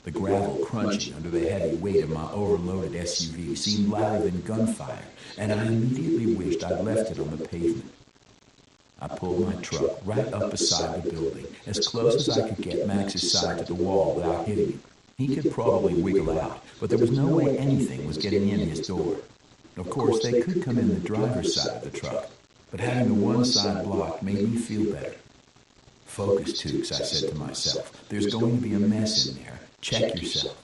The gravel crunching under the heavy weight of my overloaded SUV seemed louder than gunfire, and I immediately wished I'd left it on the pavement. I pulled my truck right up beside the building, as close as I could get Max's side to the wall without hitting him. He could probably wiggle out, but there was no way anything was getting in his door. Of course, they could come in the driver's side of the truck, but having the one side blocked made me feel better. Focus, Tukes, I said to myself. There's going to be a mess in there. Check yourself.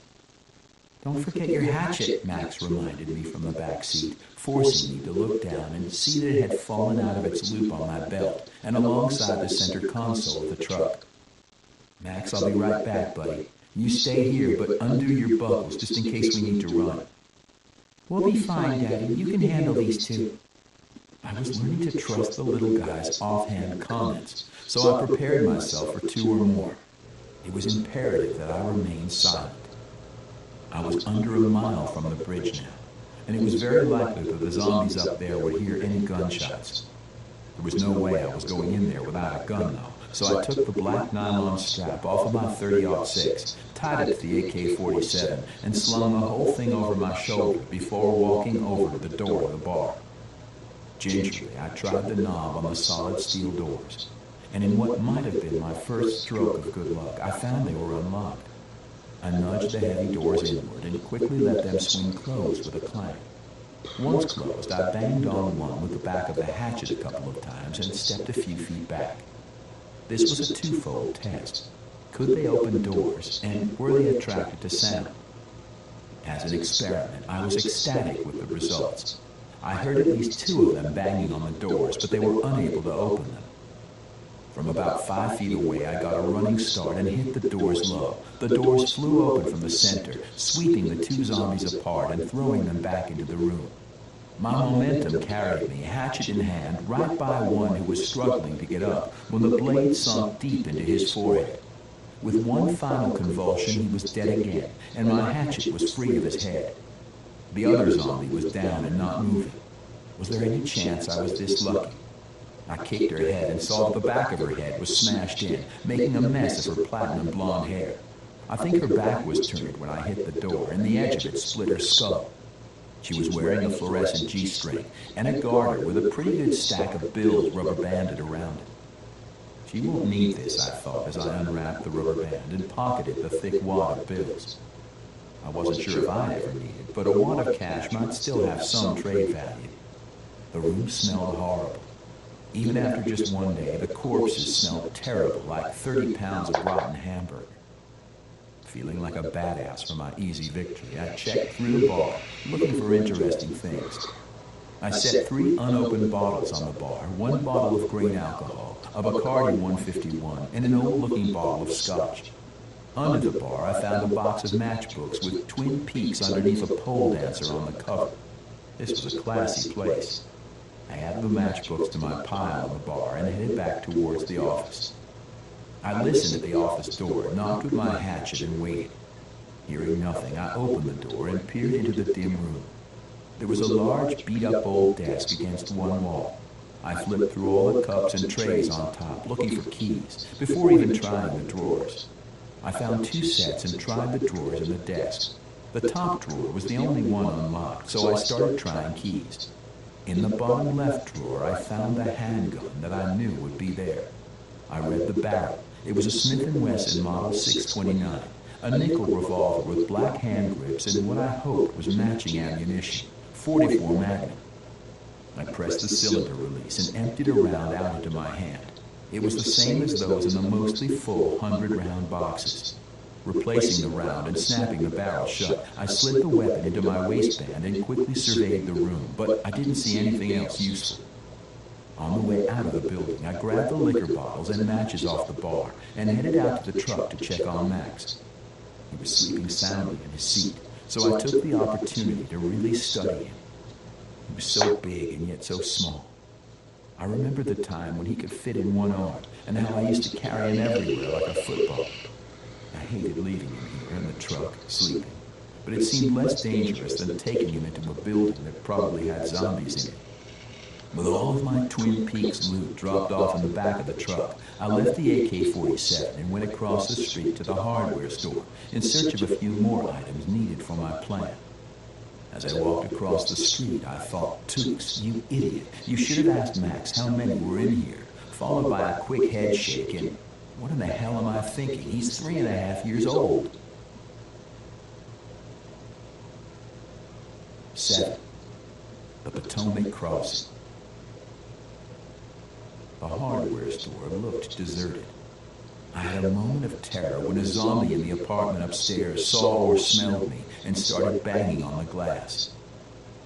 Don't forget your hatchet, Max reminded me from the back seat, forcing me to look down and see that it had fallen out of its loop on my belt and alongside the center console of the truck. Max, I'll be right back, buddy. You stay here, but undo your buckles just in case we need to run. We'll be fine, Daddy. You can handle these 2. I was learning to trust the little guy's offhand comments, so I prepared myself for 2 or more. It was imperative that I remain silent. I was under a mile from the bridge now, and it was very likely that the zombies up there would hear any gunshots. There was no way I was going in there without a gun, though, so I took the black nylon strap off of my .30-06, tied it to the AK-47, and slung the whole thing over my shoulder before walking over to the door of the bar. Gingerly, I tried the knob on the solid steel doors, and in what might have been my first stroke of good luck, I found they were unlocked. I nudged the heavy doors inward and quickly let them swing closed with a clang. Once closed, I banged on one with the back of the hatchet a couple of times and stepped a few feet back. This was a twofold test. Could they open doors, and were they attracted to sound? As an experiment, I was ecstatic with the results. I heard at least 2 of them banging on the doors, but they were unable to open them. From about 5 feet away, I got a running start and hit the doors low. The doors flew open from the center, sweeping the 2 zombies apart and throwing them back into the room. My momentum carried me, hatchet in hand, right by one who was struggling to get up when the blade sunk deep into his forehead. With one final convulsion, he was dead again, and my hatchet was free of his head. The other zombie was down and not moving. Was there any chance I was this lucky? I kicked her head and saw that the back of her head was smashed in, making a mess of her platinum blonde hair. I think her back was turned when I hit the door, and the edge of it split her skull. She was wearing a fluorescent G-string and a garter with a pretty good stack of bills rubber banded around it. She won't need this, I thought, as I unwrapped the rubber band and pocketed the thick wad of bills. I wasn't sure if I'd ever need it, but a wad of cash might still have some trade value. The room smelled horrible. Even after just one day, the corpses smelled terrible, like 30 pounds of rotten hamburger. Feeling like a badass for my easy victory, I checked through the bar, looking for interesting things. I set 3 unopened bottles on the bar, 1 bottle of grain alcohol, a Bacardi 151, and an old-looking bottle of scotch. Under the bar, I found a box of matchbooks with Twin Peaks underneath a pole dancer on the cover. This was a classy place. I added the matchbooks to my pile on the bar and headed back towards the office. I listened at the office door, knocked with my hatchet, and waited. Hearing nothing, I opened the door and peered into the dim room. There was a large, beat-up old desk against one wall. I flipped through all the cups and trays on top, looking for keys, before even trying the drawers. I found 2 sets and tried the drawers in the desk. The top drawer was the only one unlocked, so I started trying keys. In the bottom left drawer, I found the handgun that I knew would be there. I read the barrel. It was a Smith & Wesson Model 629, a nickel revolver with black hand grips and what I hoped was matching ammunition, 44 Magnum. I pressed the cylinder release and emptied a round out into my hand. It was the same as those in the mostly full 100-round boxes. Replacing the round and snapping the barrel shut, I slid the weapon into my waistband and quickly surveyed the room, but I didn't see anything else useful. On the way out of the building, I grabbed the liquor bottles and matches off the bar and headed out to the truck to check on Max. He was sleeping soundly in his seat, so I took the opportunity to really study him. He was so big and yet so small. I remembered the time when he could fit in one arm and how I used to carry him everywhere like a football. I hated leaving him here in the truck, sleeping, but it seemed less dangerous than taking him into a building that probably had zombies in it. With all of my Twin Peaks loot dropped off in the back of the truck, I left the AK-47 and went across the street to the hardware store in search of a few more items needed for my plan. As I walked across the street, I thought, Tukes, you idiot, you should have asked Max how many were in here, followed by a quick head shake and, what in the hell am I thinking? He's 3.5 years old. 7. The Potomac Crossing. The hardware store looked deserted. I had a moment of terror when a zombie in the apartment upstairs saw or smelled me and started banging on the glass.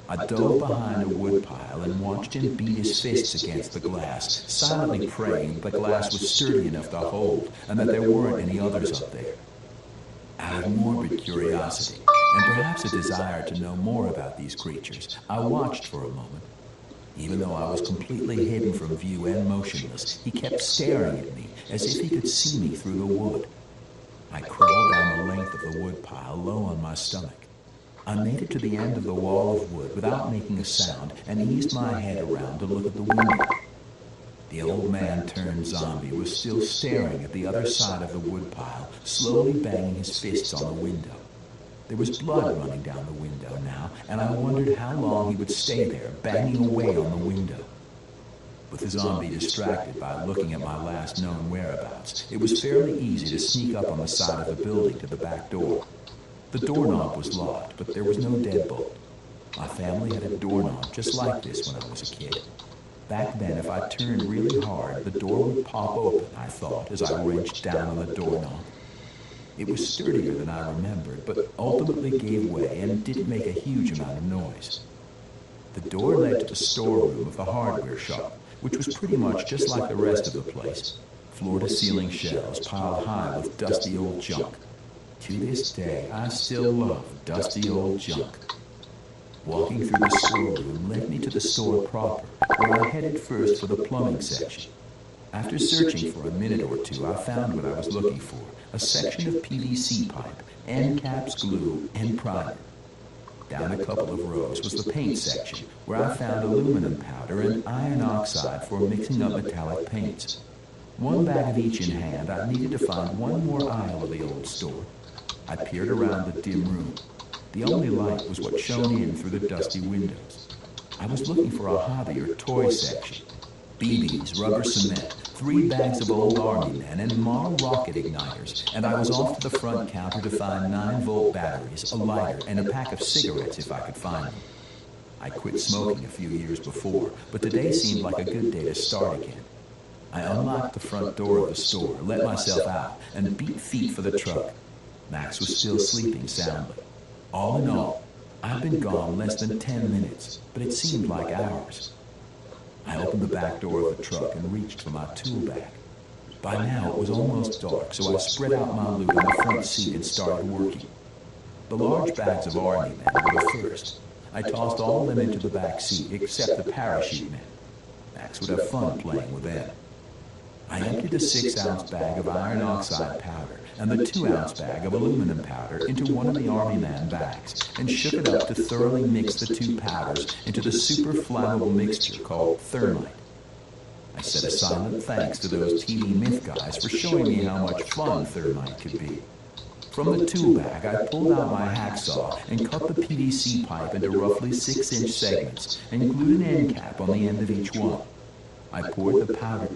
I dove behind a woodpile and watched him beat his fists against the glass, silently praying the glass was sturdy enough to hold and that there weren't any others up there. Out of morbid curiosity, and perhaps a desire to know more about these creatures, I watched for a moment. Even though I was completely hidden from view and motionless, he kept staring at me as if he could see me through the wood. I crawled down the length of the woodpile, low on my stomach. I made it to the end of the wall of wood without making a sound and eased my head around to look at the window. The old man turned zombie was still staring at the other side of the woodpile, slowly banging his fists on the window. There was blood running down the window now, and I wondered how long he would stay there, banging away on the window. With the zombie distracted by looking at my last known whereabouts, it was fairly easy to sneak up on the side of the building to the back door. The doorknob was locked, but there was no deadbolt. My family had a doorknob just like this when I was a kid. Back then, if I turned really hard, the door would pop open, I thought, as I wrenched down on the doorknob. It was sturdier than I remembered, but ultimately gave way and didn't make a huge amount of noise. The door led to the storeroom of the hardware shop, which was pretty much just like the rest of the place. Floor-to-ceiling shelves piled high with dusty old junk. To this day, I still love dusty old junk. Walking through the storeroom led me to the store proper, where I headed first for the plumbing section. After searching for a minute or two, I found what I was looking for, a section of PVC pipe, end caps, glue, and primer. Down a couple of rows was the paint section, where I found aluminum powder and iron oxide for mixing up metallic paints. One bag of each in hand, I needed to find one more aisle of the old store. I peered around the dim room. The only light was what shone in through the dusty windows. I was looking for a hobby or toy section. BBs, rubber cement, 3 bags of old army men, and model rocket igniters, and I was off to the front counter to find 9-volt batteries, a lighter, and a pack of cigarettes if I could find them. I quit smoking a few years before, but today seemed like a good day to start again. I unlocked the front door of the store, let myself out, and beat feet for the truck. Max was still sleeping soundly. All in all, I'd been gone less than 10 minutes, but it seemed like hours. I opened the back door of the truck and reached for my tool bag. By now it was almost dark, so I spread out my loot in the front seat and started working. The large bags of army men were the first. I tossed all of them into the back seat, except the parachute men. Max would have fun playing with them. I emptied the 6-ounce bag of iron oxide powder and the 2-ounce bag of aluminum powder into one of the army man bags and shook it up to thoroughly mix the 2 powders into the super flammable mixture called thermite. I said a silent thanks to those TV myth guys for showing me how much fun thermite could be. From the tool bag, I pulled out my hacksaw and cut the PVC pipe into roughly 6-inch segments and glued an end cap on the end of each one. I poured the powder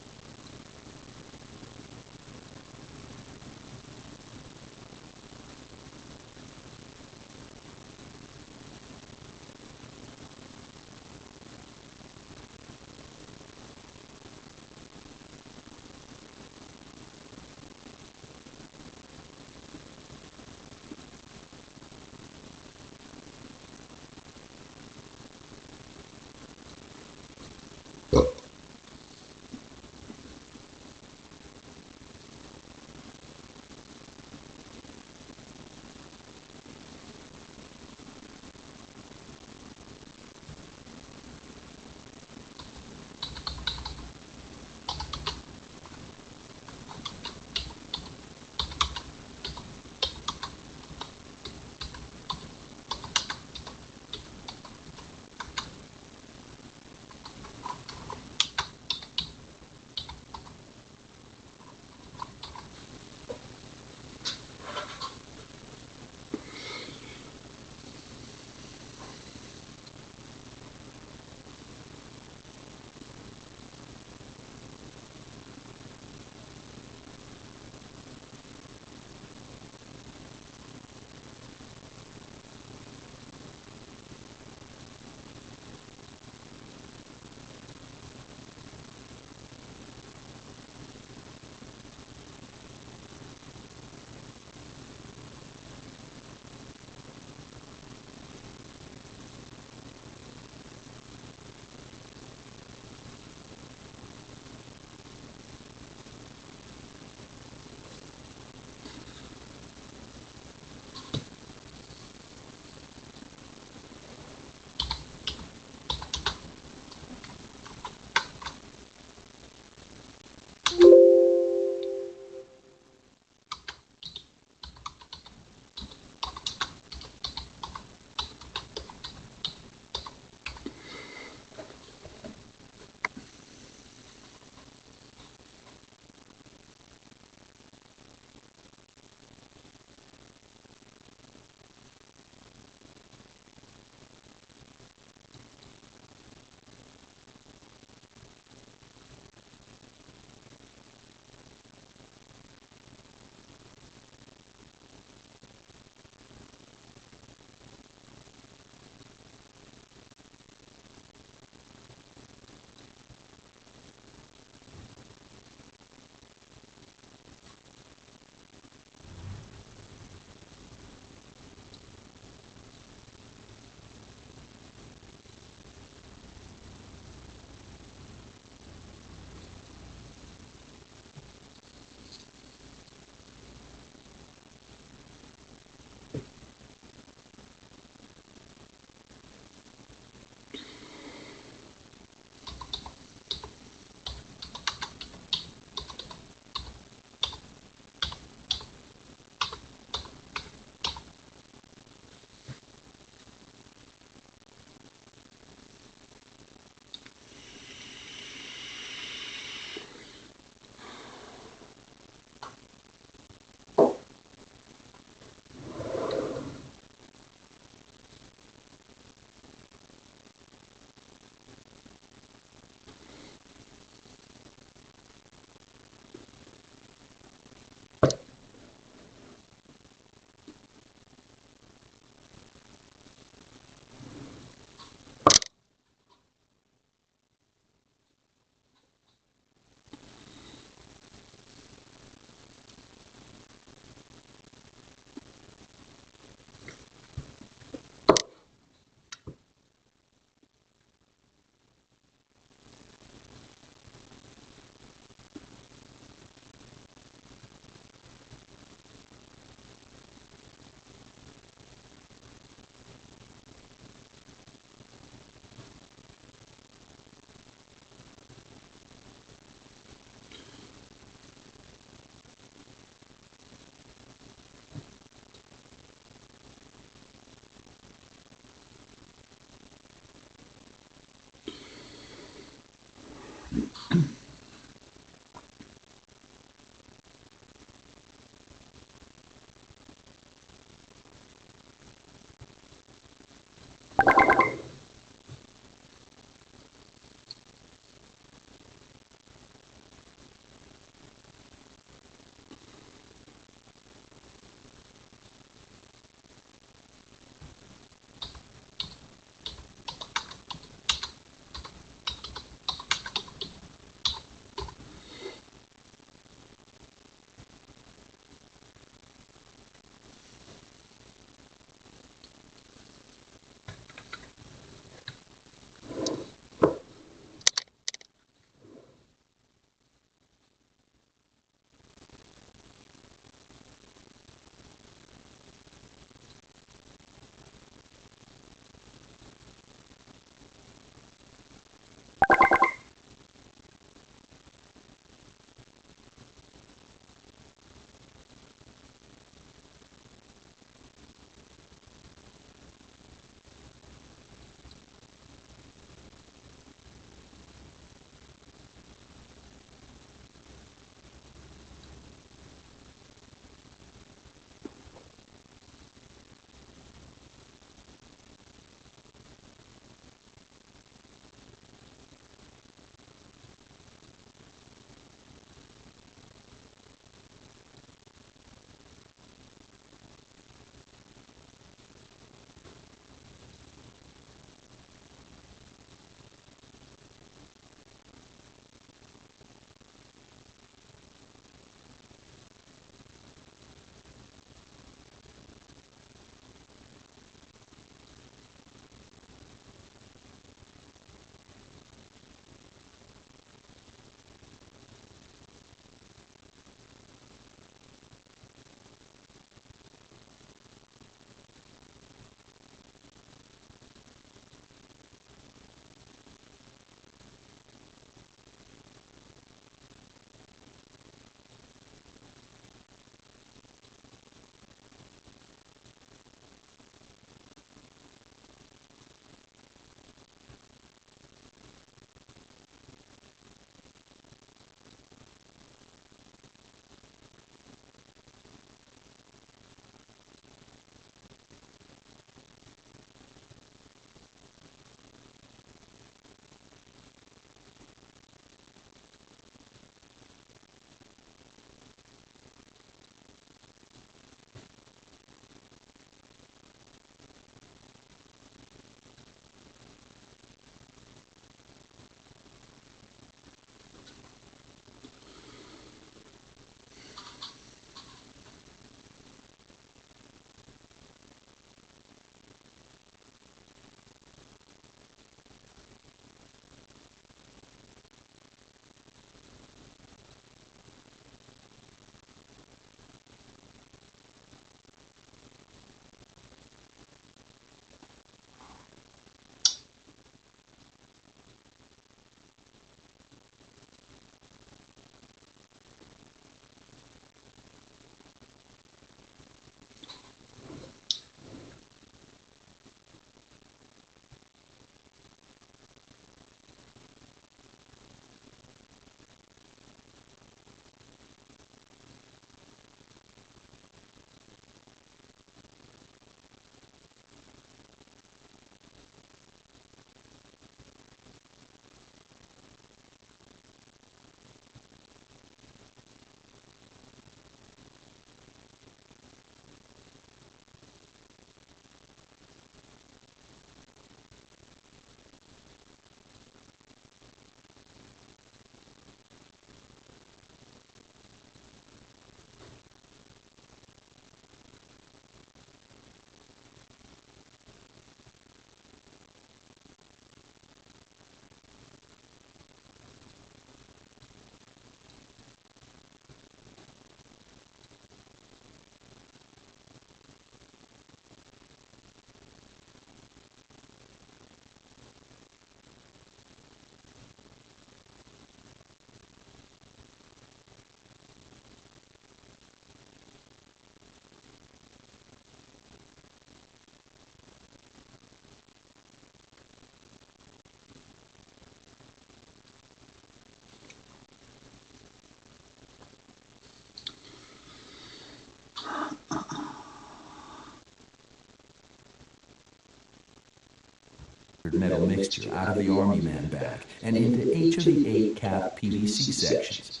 metal mixture out of the Army Man bag and into each of the 8 cap PVC sections.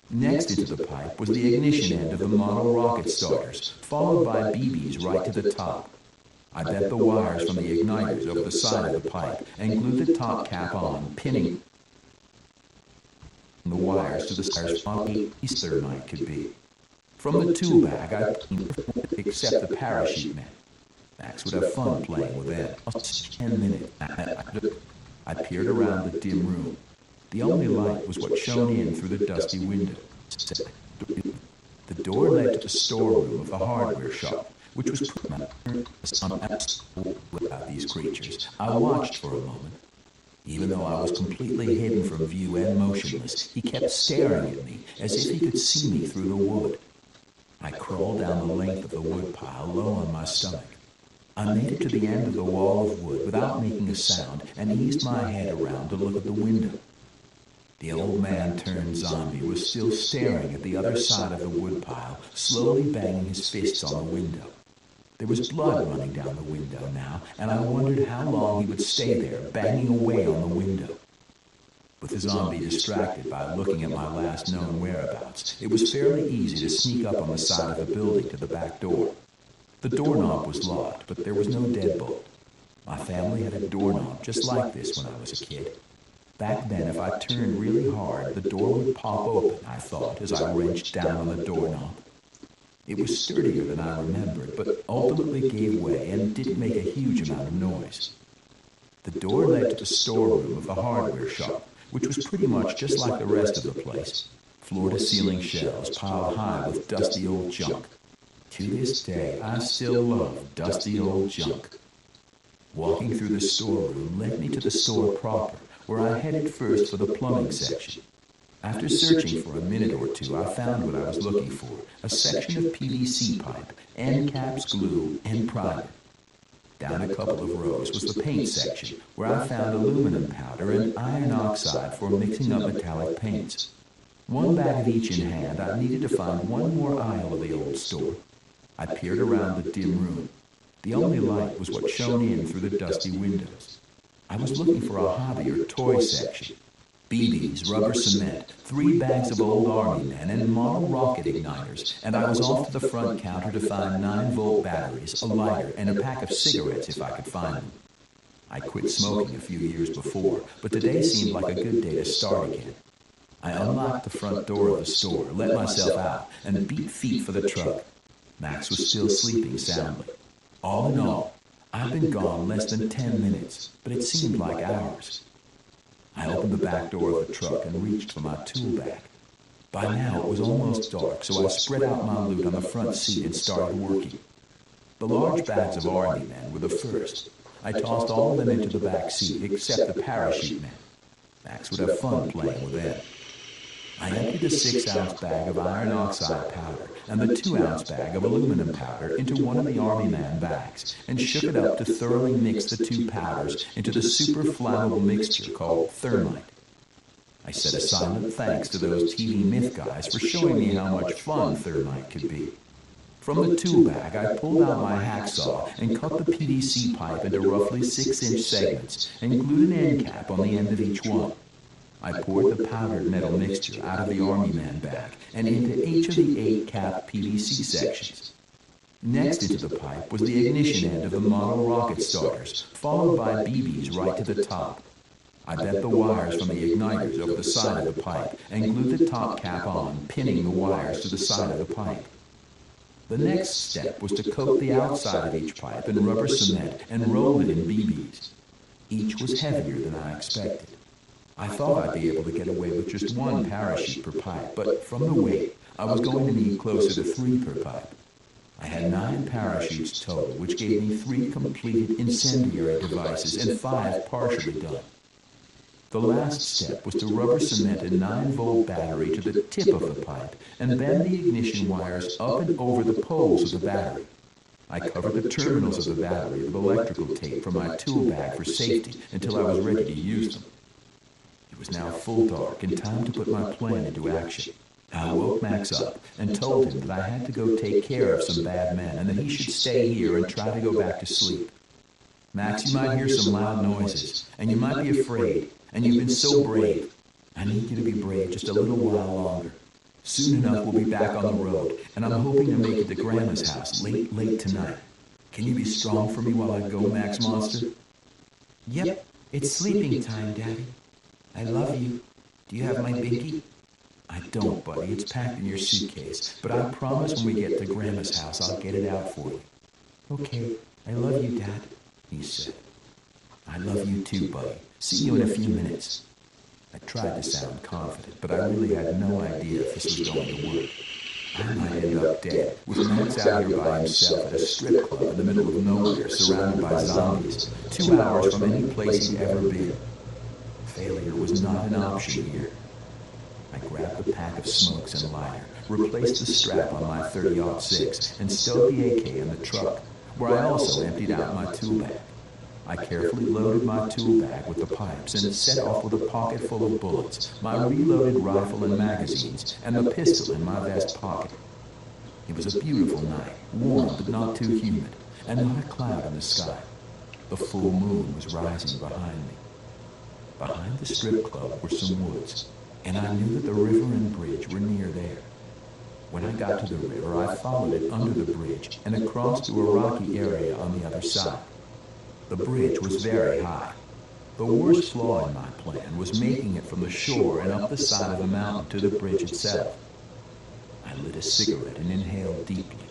Next into the pipe was the ignition end of the model rocket starters, followed by BBs right to the top. I bent the wires from the igniters over the side of the pipe and glued the top cap on, pinning the wires to the stars on each thermite could be. From the tool bag, I except the parachute men. Max would have fun playing with them. 10 minutes. I peered around the dim room. The only light was what shone in through the dusty window. The door led to the storeroom of the hardware shop, which was about these creatures. I watched for a moment. Even though I was completely hidden from view and motionless, he kept staring at me as if he could see me through the wood. I crawled down the length of the wood pile, low on my stomach. I made it to the end of the wall of wood without making a sound and eased my head around to look at the window. The old man turned zombie was still staring at the other side of the wood pile, slowly banging his fists on the window. There was blood running down the window now, and I wondered how long he would stay there, banging away on the window. With the zombie distracted by looking at my last known whereabouts, it was fairly easy to sneak up on the side of the building to the back door. The doorknob was locked, but there was no deadbolt. My family had a doorknob just like this when I was a kid. Back then, if I turned really hard, the door would pop open, I thought, as I wrenched down on the doorknob. It was sturdier than I remembered, but ultimately gave way and didn't make a huge amount of noise. The door led to the storeroom of the hardware shop, which was pretty much just like the rest of the place. Floor-to-ceiling shelves piled high with dusty old junk. To this day, I still love dusty old junk. Walking through the storeroom led me to the store proper, where I headed first for the plumbing section. After searching for a minute or two, I found what I was looking for, a section of PVC pipe, end caps, glue, and primer. Down a couple of rows was the paint section, where I found aluminum powder and iron oxide for mixing up metallic paints. One bag of each in hand, I needed to find one more aisle of the old store. I peered around the dim room. The only light was what shone in through the dusty windows. I was looking for a hobby or toy section. BBs, rubber cement, 3 bags of old Army men, and model rocket igniters, and I was off to the front counter to find 9-volt batteries, a lighter, and a pack of cigarettes if I could find them. I quit smoking a few years before, but today seemed like a good day to start again. I unlocked the front door of the store, let myself out, and beat feet for the truck. Max was still sleeping soundly. All in all, I'd been gone less than 10 minutes, but it seemed like hours. I opened the back door of the truck and reached for my tool bag. By now it was almost dark, so I spread out my loot on the front seat and started working. The large bags of Army men were the first. I tossed all of them into the back seat except the parachute men. Max would have fun playing with them. I emptied the 6-ounce bag of iron oxide powder and the 2-ounce bag of aluminum powder into one of the Army Man bags and shook it up to thoroughly mix the 2 powders into the super flammable mixture called thermite. I said a silent thanks to those TV myth guys for showing me how much fun thermite could be. From the tool bag, I pulled out my hacksaw and cut the PVC pipe into roughly 6-inch segments and glued an end cap on the end of each one. I poured the powdered metal mixture out of the Army Man bag and into each of the 8 cap PVC sections. Next into the pipe was the ignition end of the model rocket starters, followed by BBs right to the top. I bent the wires from the igniters over the side of the pipe and glued the top cap on, pinning the wires to the side of the pipe. The next step was to coat the outside of each pipe in rubber cement and roll it in BBs. Each was heavier than I expected. I thought I'd be able to get away with just 1 parachute per pipe, but from the weight, I was going to need closer to 3 per pipe. I had 9 parachutes total, which gave me 3 completed incendiary devices and 5 partially done. The last step was to rubber cement a 9-volt battery to the tip of the pipe and bend the ignition wires up and over the poles of the battery. I covered the terminals of the battery with electrical tape from my tool bag for safety until I was ready to use them. It was now full dark and time to put my plan into action. I woke Max up and told him that I had to go take care of some bad men and that he should stay here and try to go back to sleep. Max, you might hear some loud noises, and you might be afraid, and you've been so brave. I need you to be brave just a little while longer. Soon enough, we'll be back on the road, and I'm hoping to make it to Grandma's house late tonight. Can you be strong for me while I go, Max Monster? Yep, it's sleeping time, Daddy. I love you. Do you have my binky? I don't, buddy. It's packed in your suitcase. But I promise when we get to Grandma's house, I'll get it out for you. Okay, I love you, Dad, he said. I love you too, buddy. See you in a few minutes. I tried to sound confident, but I really had no idea if this was going to work. I might end up dead, with Max out here by himself at a strip club in the middle of nowhere, surrounded by zombies, 2 hours from any place he'd ever been. Failure was not an option here. I grabbed a pack of smokes and lighter, replaced the strap on my 30-06, and stowed the AK in the truck, where I also emptied out my tool bag. I carefully loaded my tool bag with the pipes and set off with a pocket full of bullets, my reloaded rifle and magazines, and the pistol in my vest pocket. It was a beautiful night, warm but not too humid, and not a cloud in the sky. The full moon was rising behind me. Behind the strip club were some woods, and I knew that the river and bridge were near there. When I got to the river, I followed it under the bridge and across to a rocky area on the other side. The bridge was very high. The worst flaw in my plan was making it from the shore and up the side of the mountain to the bridge itself. I lit a cigarette and inhaled deeply.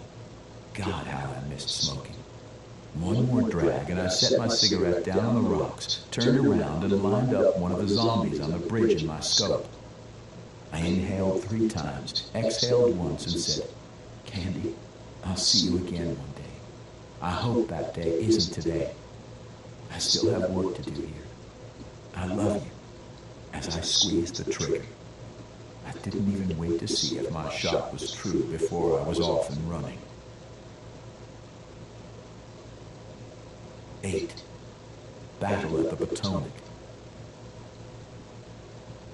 God, how I missed smoking. One more drag, and I set my cigarette down on the rocks, turned around, and lined up one of the zombies on the bridge in my scope. I inhaled 3 times, exhaled once, and said, "Candy, I'll see you again one day. I hope that day isn't today. I still have work to do here. I love you," as I squeezed the trigger. I didn't even wait to see if my shot was true before I was off and running. 8. Battle at the Potomac.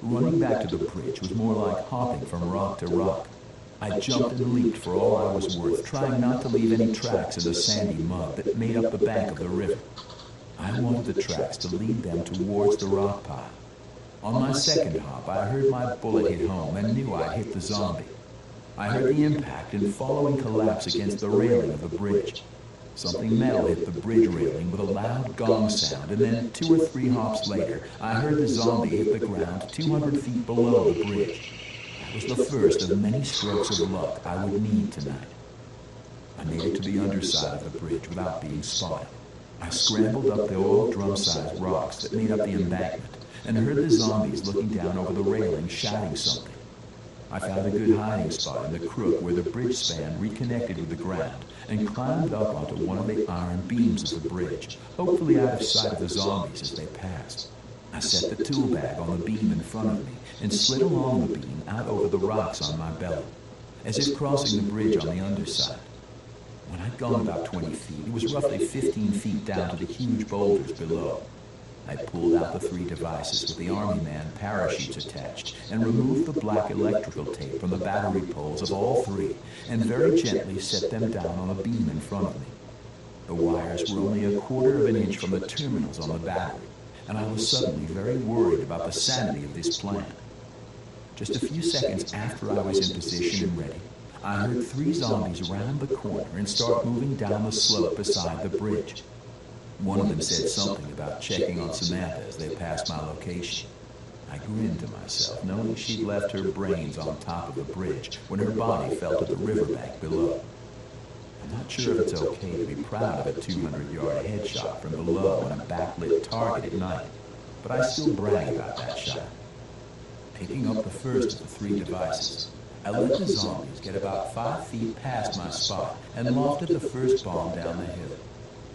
Running back to the bridge was more like hopping from rock to rock. I jumped and leaped for all I was worth, trying not to leave any tracks in the sandy mud that made up the bank of the river. I wanted the tracks to lead them towards the rock pile. On my second hop, I heard my bullet hit home and knew I'd hit the zombie. I heard the impact and following collapse against the railing of the bridge. Something metal hit the bridge railing with a loud gong sound, and then 2 or 3 hops later, I heard the zombie hit the ground 200 feet below the bridge. That was the first of many strokes of luck I would need tonight. I made it to the underside of the bridge without being spotted. I scrambled up the oil drum-sized rocks that made up the embankment and heard the zombies looking down over the railing shouting something. I found a good hiding spot in the crook where the bridge span reconnected with the ground and climbed up onto one of the iron beams of the bridge, hopefully out of sight of the zombies as they passed. I set the tool bag on the beam in front of me and slid along the beam out over the rocks on my belly, as if crossing the bridge on the underside. When I'd gone about 20 feet, it was roughly 15 feet down to the huge boulders below. I pulled out the 3 devices with the Army Man parachutes attached and removed the black electrical tape from the battery poles of all 3 and very gently set them down on a beam in front of me. The wires were only a quarter of an inch from the terminals on the battery, and I was suddenly very worried about the sanity of this plan. Just a few seconds after I was in position and ready, I heard 3 zombies round the corner and start moving down the slope beside the bridge. One of them said something about checking on Samantha as they passed my location. I grinned to myself, knowing she'd left her brains on top of the bridge when her body fell to the riverbank below. I'm not sure if it's okay to be proud of a 200-yard headshot from below on a backlit target at night, but I still brag about that shot. Picking up the first of the 3 devices, I let the zombies get about 5 feet past my spot and lofted the first bomb down the hill.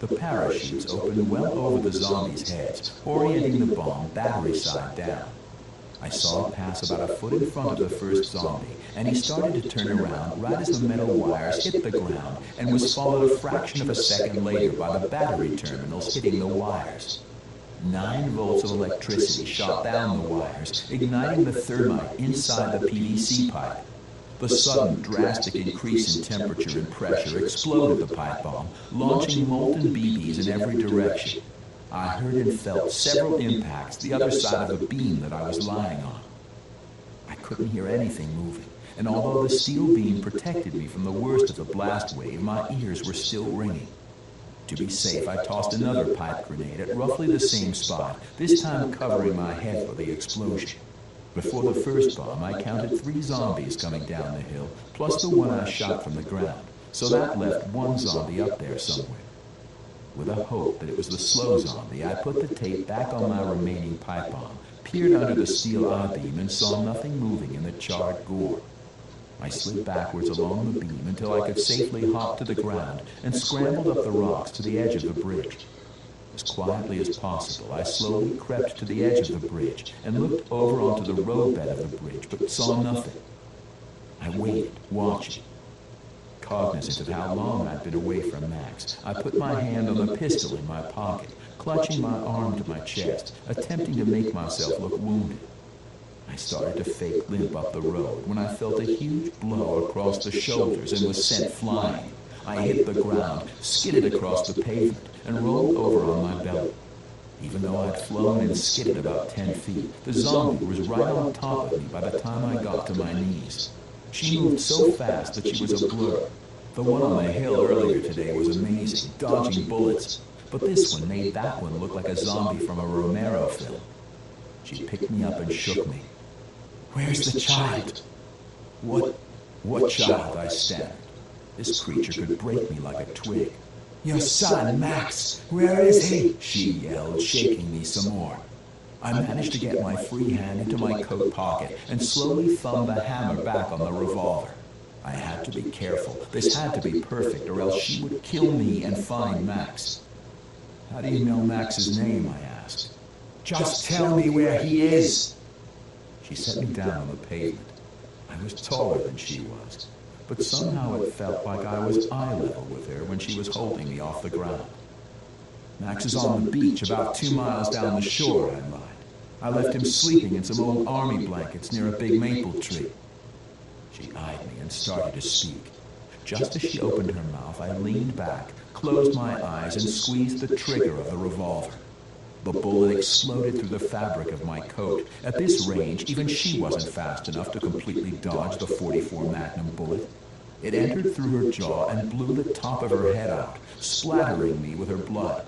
The parachutes opened well over the zombies' heads, orienting the bomb battery side down. I saw it pass about a foot in front of the first zombie, and he started to turn around right as the metal wires hit the ground and was followed a fraction of a second later by the battery terminals hitting the wires. 9 volts of electricity shot down the wires, igniting the thermite inside the PVC pipe. The sudden, drastic increase in temperature and pressure exploded the pipe bomb, launching molten BBs in every direction. I heard and felt several impacts the other side of the beam that I was lying on. I couldn't hear anything moving, and although the steel beam protected me from the worst of the blast wave, my ears were still ringing. To be safe, I tossed another pipe grenade at roughly the same spot, this time covering my head for the explosion. Before the first bomb, I counted 3 zombies coming down the hill, plus the one I shot from the ground, so that left 1 zombie up there somewhere. With a hope that it was the slow zombie, I put the tape back on my remaining pipe bomb, peered under the steel I-beam, and saw nothing moving in the charred gore. I slid backwards along the beam until I could safely hop to the ground and scrambled up the rocks to the edge of the bridge. As quietly as possible, I slowly crept to the edge of the bridge and looked over onto the roadbed of the bridge, but saw nothing. I waited, watching. Cognizant of how long I'd been away from Max, I put my hand on the pistol in my pocket, clutching my arm to my chest, attempting to make myself look wounded. I started to fake limp up the road when I felt a huge blow across the shoulders and was sent flying. I hit the ground, skidded across the pavement, and rolled over on my belly. Even though I'd flown and skidded about 10 feet, the zombie was right on top of me by the time I got to my knees. She moved so fast that she was a blur. The one on the hill earlier today was amazing, dodging bullets, but this one made that one look like a zombie from a Romero film. She picked me up and shook me. "Where's the child?" What child?" I stammered. This creature could break me like a twig. "Your son, Max, where is he?" she yelled, shaking me some more. I managed to get my free hand into my coat pocket and slowly thumbed the hammer back on the revolver. I had to be careful. This had to be perfect, or else she would kill me and find Max. "How do you know Max's name?" I asked. "Just tell me where he is." She set me down on the pavement. I was taller than she was, but somehow it felt like I was eye level with her when she was holding me off the ground. "Max is on the beach about 2 miles down the shore," I lied. "I left him sleeping in some old army blankets near a big maple tree." She eyed me and started to speak. Just as she opened her mouth, I leaned back, closed my eyes, and squeezed the trigger of the revolver. The bullet exploded through the fabric of my coat. At this range, even she wasn't fast enough to completely dodge the .44 Magnum bullet. It entered through her jaw and blew the top of her head out, splattering me with her blood.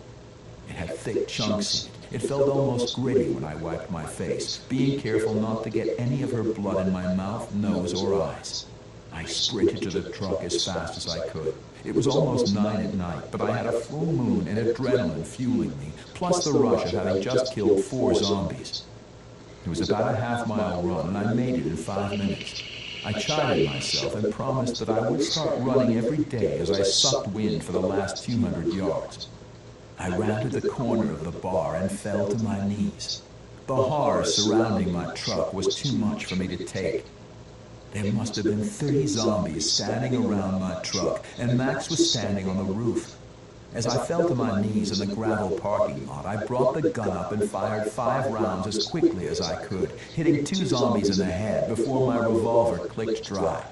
It had thick chunks in it. It felt almost gritty when I wiped my face, being careful not to get any of her blood in my mouth, nose, or eyes. I sprinted to the truck as fast as I could. It was almost 9 at night, but I had a full moon and adrenaline fueling me, plus the rush of having just killed 4 zombies. It was about a half-mile run, and I made it in 5 minutes. I chided myself and promised that I would start running every day as I sucked wind for the last 200 yards. I rounded the corner of the bar and fell to my knees. The horror surrounding my truck was too much for me to take. There must have been 30 zombies standing around my truck, and Max was standing on the roof. As I fell to my knees in the gravel parking lot, I brought the gun up and fired 5 rounds as quickly as I could, hitting 2 zombies in the head before my revolver clicked dry.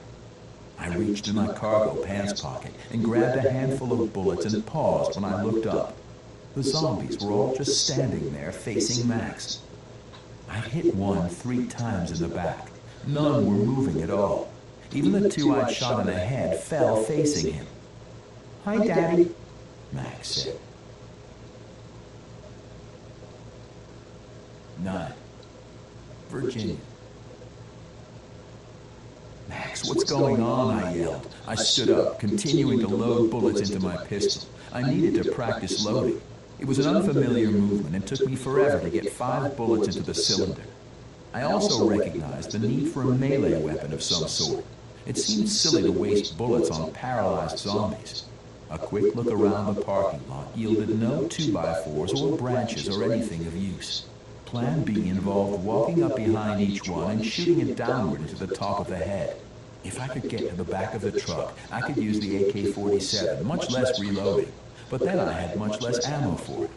I reached in my cargo pants pocket and grabbed a handful of bullets and paused when I looked up. The zombies were all just standing there facing Max. I hit one 3 times in the back. None were moving at all. Even the 2 I'd shot in the head fell facing him. "Hi, Daddy," Max said. 9. Virginia. "Max, what's going on?" I yelled. I stood up, continuing to load bullets into my pistol. I needed to practice loading. It was an unfamiliar movement and took me forever to get 5 bullets into the cylinder. I also recognized the need for a melee weapon of some sort. It seemed silly to waste bullets on paralyzed zombies. A quick look around the parking lot yielded no 2x4s or branches or anything of use. Plan B involved walking up behind each one and shooting it downward into the top of the head. If I could get to the back of the truck, I could use the AK-47, much less reloading. But then I had much less ammo for it.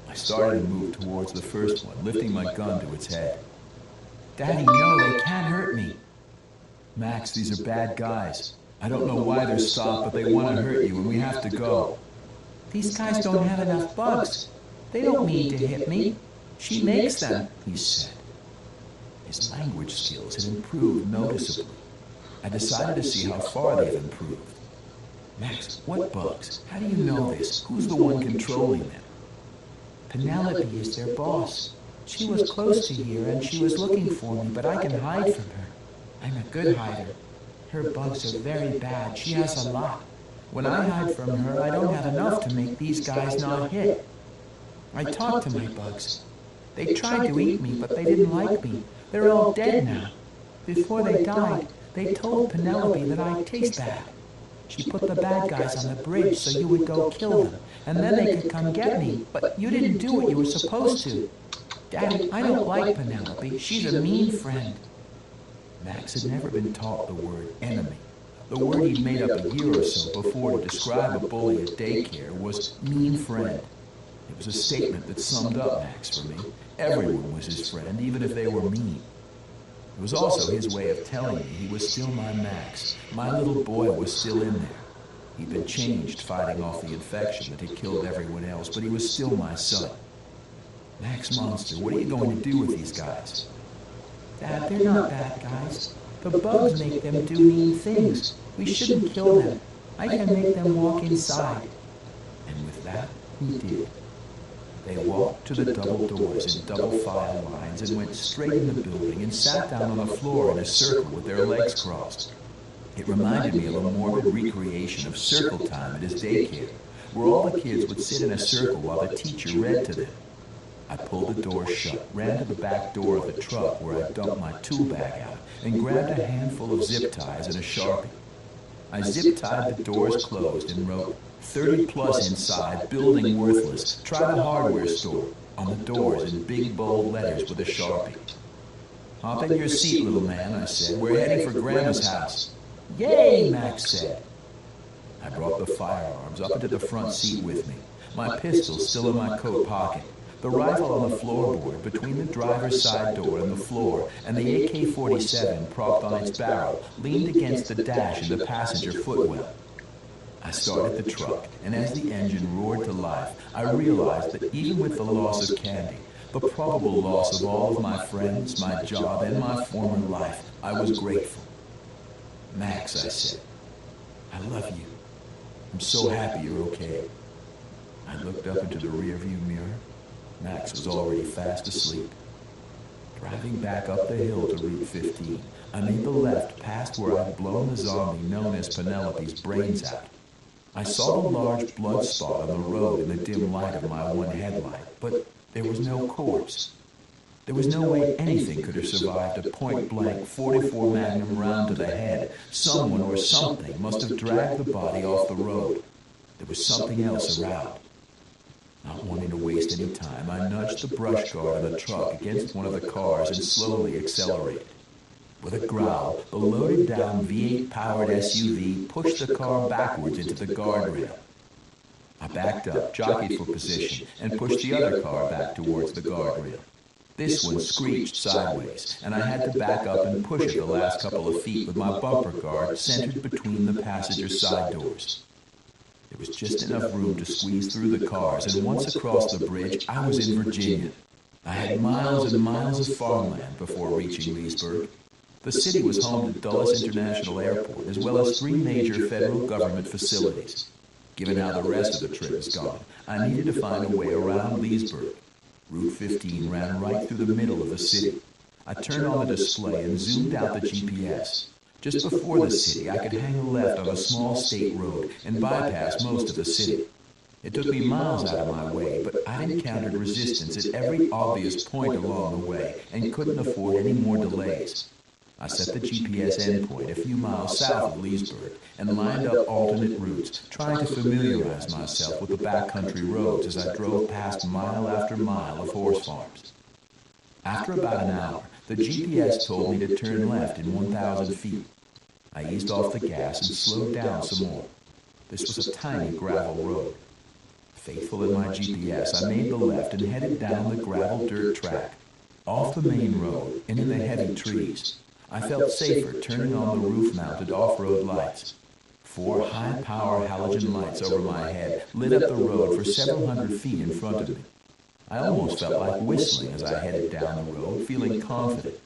I started to move towards the first one, lifting my gun to its head. "Daddy, no, they can't hurt me." Max, these are bad guys. I don't know why they're stopped, but they want to hurt you and we have to go. These guys don't have enough bugs. They don't mean to hit me. She makes them, he said. His language skills had improved noticeably. I decided to see how far they've improved. Max, what bugs? How do you know this? Who's the one controlling them? Penelope is their boss. She was close to here and she was looking for me, but I can hide from her. I'm a good hider. Her bugs are very bad. She has a lot. When I hide from her, I don't have enough to make these guys not hit. I talked to my bugs. They tried to eat me, but they didn't like me. They're all dead now. Before they died, they told Penelope that I taste bad. She put the bad guys on the bridge so you would go kill them, and then they could come get me, but you didn't do what you were supposed to. Daddy, I don't like Penelope. She's a mean friend. Max had never been taught the word enemy. The word he'd made up a year or so before to describe a bully at daycare was mean friend. It was a statement that summed up Max for me. Everyone was his friend, even if they were mean. It was also his way of telling me he was still my Max. My little boy was still in there. He'd been changed fighting off the infection that had killed everyone else, but he was still my son. Max Monster, what are you going to do with these guys? Dad, they're not bad guys. The bugs make them do mean things. We shouldn't kill them. I can make them walk inside. And with that, he did. They walked to the double doors in double file lines and went straight in the building and sat down on the floor in a circle with their legs crossed. It reminded me of a morbid recreation of circle time at his daycare, where all the kids would sit in a circle while the teacher read to them. I pulled the door shut, ran to the back door of the truck where I dumped my tool bag out, and grabbed a handful of zip ties and a Sharpie. I zip-tied the doors closed and wrote, 30 plus inside, building worthless, try the hardware store, on the doors in big bold letters with a Sharpie. Hop in your seat, little man, I said. We're heading for Grandma's house. Yay, Max said. I brought the firearms up into the front seat with me, my pistol still in my coat pocket, the rifle on the floorboard between the driver's side door and the floor, and the AK-47 propped on its barrel, leaned against the dash in the passenger footwell. I started the truck, and as the engine roared to life, I realized that even with the loss of Candy, the probable loss of all of my friends, my job, and my former life, I was grateful. Max, I said, I love you. I'm so happy you're okay. I looked up into the rearview mirror. Max was already fast asleep. Driving back up the hill to Route 15, I made the left past where I'd blown the zombie known as Penelope's brains out. I saw the large blood spot on the road in the dim light of my one headlight, but there was no corpse. There was no way anything could have survived a point-blank 44 Magnum round to the head. Someone or something must have dragged the body off the road. There was something else around. Not wanting to waste any time, I nudged the brush guard on the truck against one of the cars and slowly accelerated. With a growl, the loaded-down V8-powered SUV pushed the car backwards into the guardrail. I backed up, jockeyed for position, and pushed the other car back towards the guardrail. This one screeched sideways, and I had to back up and push it the last couple of feet with my bumper guard centered between the passenger side doors. There was just enough room to squeeze through the cars, and once across the bridge, I was in Virginia. I had miles and miles of farmland before reaching Leesburg. The city was home to Dulles International Airport, as well as 3 major federal government facilities. Given how the rest of the trip was gone, I needed to find a way around Leesburg. Route 15 ran right through the middle of the city. I turned on the display and zoomed out the GPS. Just before the city, I could hang a left on a small state road and bypass most of the city. It took me miles out of my way, but I'd encountered resistance at every obvious point along the way and couldn't afford any more delays. I set the GPS endpoint a few miles south of Leesburg and lined up alternate routes, trying to familiarize myself with the backcountry roads as I drove past mile after mile of horse farms. After about an hour, the GPS told me to turn left in 1,000 feet. I eased off the gas and slowed down some more. This was a tiny gravel road. Faithful in my GPS, I made the left and headed down the gravel dirt track, off the main road and in the heavy trees. I felt safer turning on the roof-mounted off-road lights. 4 high-power halogen lights over my head lit up the road for several hundred feet in front of me. I almost felt like whistling as I headed down the road, feeling confident.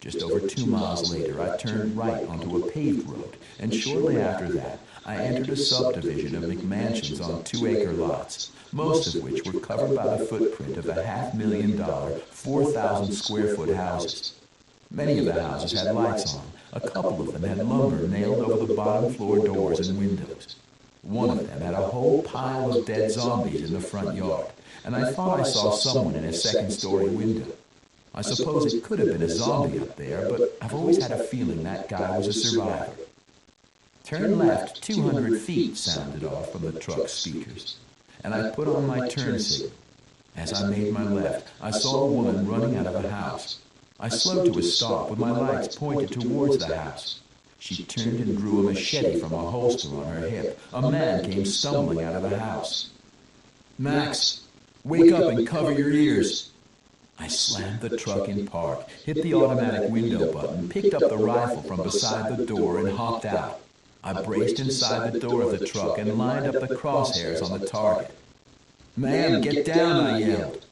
Just over 2 miles later, I turned right onto a paved road, and shortly after that, I entered a subdivision of McMansions on 2-acre lots, most of which were covered by the footprint of the $500,000, 4,000-square-foot houses. Many of the houses had lights on. A couple of them had lumber nailed over the bottom floor doors and windows. One of them had a whole pile of dead zombies in the front yard, and I thought I saw someone in a second-story window. I suppose it could have been a zombie up there, but I've always had a feeling that guy was a survivor. "Turn left 200 feet," sounded off from the truck's speakers, and I put on my turn signal. As I made my left, I saw a woman running out of a house. I slowed to a stop with my lights pointed towards the house. She turned and drew a machete from a holster on her hip. A man came stumbling out of the house. "Max, wake up and cover your ears." I slammed the truck in park, hit the automatic window button, picked up the rifle from beside the door, and hopped out. I braced inside the door of the truck and lined up the crosshairs on the target. "Ma'am, get down," I yelled.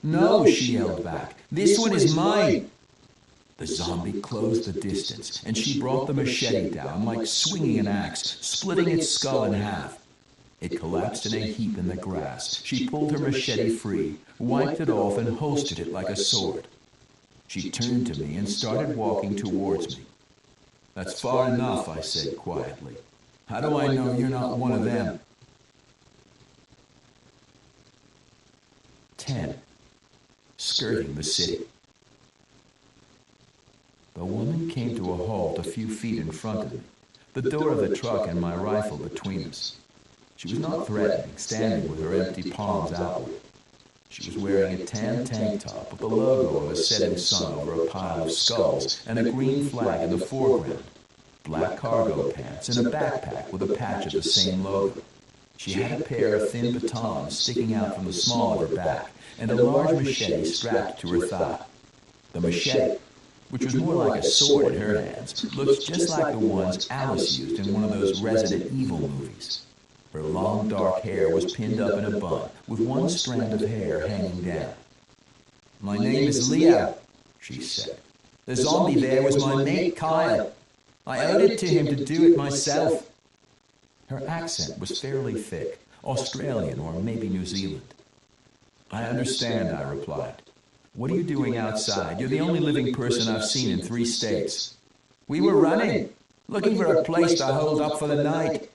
"No," she yelled back. "This one is mine." The zombie closed the distance, and she brought the machete down like swinging an axe, splitting its skull in half. It collapsed in a heap in the grass. She pulled her machete free, wiped it off, and holstered it like a sword. She turned to me and started walking towards me. "That's far enough," I said quietly. "How do I know you're not one of them?" 10. Skirting the city. The woman came to a halt a few feet in front of me, the door of the truck and my rifle between us. She was not threatening, standing with her empty palms outward. She was wearing a tan tank top with the logo of a setting sun over a pile of skulls and a green flag in the foreground, black cargo pants, and a backpack with a patch of the same logo. She had a pair of thin batons sticking out from the small of her back and a large machete strapped to her thigh. The machete, which was more like a sword in her hands, looked just like the ones Alice used in one of those Resident Evil movies. Her long dark hair was pinned up in a bun, with one strand of hair hanging down. "My name is Leo," she said. "The zombie there was my mate Kyle. I owed it to him to do it myself." Her accent was fairly thick, Australian or maybe New Zealand. "I understand," I replied. "What are you doing outside? You're the only living person I've seen in 3 states. "We were running, looking for a place to hold up for the night.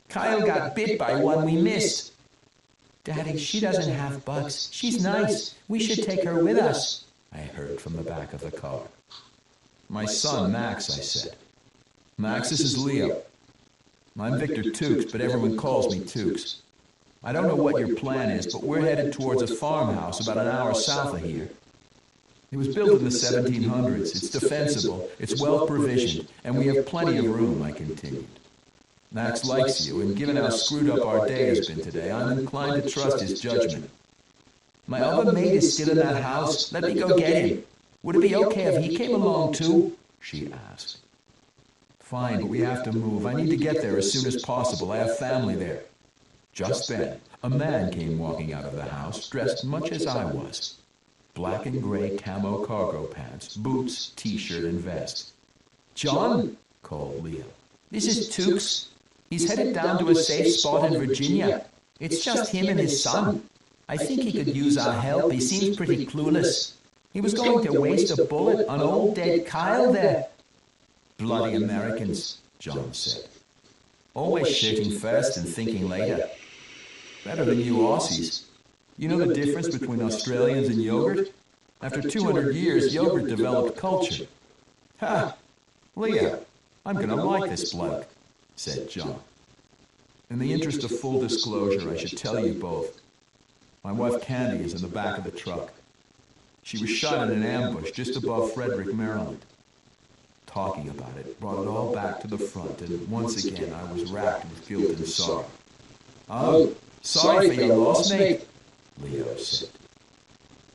Kyle got bit by one we missed." "Daddy, she doesn't have bugs. She's nice. We should take her with us," I heard from the back of the car. "My son, Max," I said. "Max, this is Leo. I'm Victor Tukes, but everyone calls me Tukes. I don't know what your plan is, but we're headed towards a farmhouse about an hour south of here. It was built in the 1700s. It's defensible, it's well provisioned, and we have plenty of room," I continued. "Max likes you, and given how screwed up our day has been today, I'm inclined to trust his judgment." "My other mate is still in that house. Let me go get him. Would it be okay if he came along too?" she asked. "Fine, but we have to move. I need to get there as soon as possible. I have family there." Just then, a man came walking out of the house, dressed much as I was. Black and gray camo cargo pants, boots, t-shirt, and vest. "John," called Leo. "this is Tukes. He's headed down to a safe spot in Virginia. It's just him and his son. I think he could use our help. He seems pretty clueless. He was going to waste a bullet on old dead Kyle there." "Bloody Americans," John said. "Always shooting first and thinking later. Better than you Aussies. You know the difference between Australians and yogurt? After 200 years, yogurt developed culture." "Ha! Leo, I'm gonna like this bloke," said John. "In the interest of full disclosure, I should tell you both. My wife Candy is in the back of the truck. She was shot in an ambush just above Frederick, Maryland." Talking about it brought it all back to the front, and once again I was racked with guilt and sorrow. "Oh, sorry for your loss, mate," Leo said.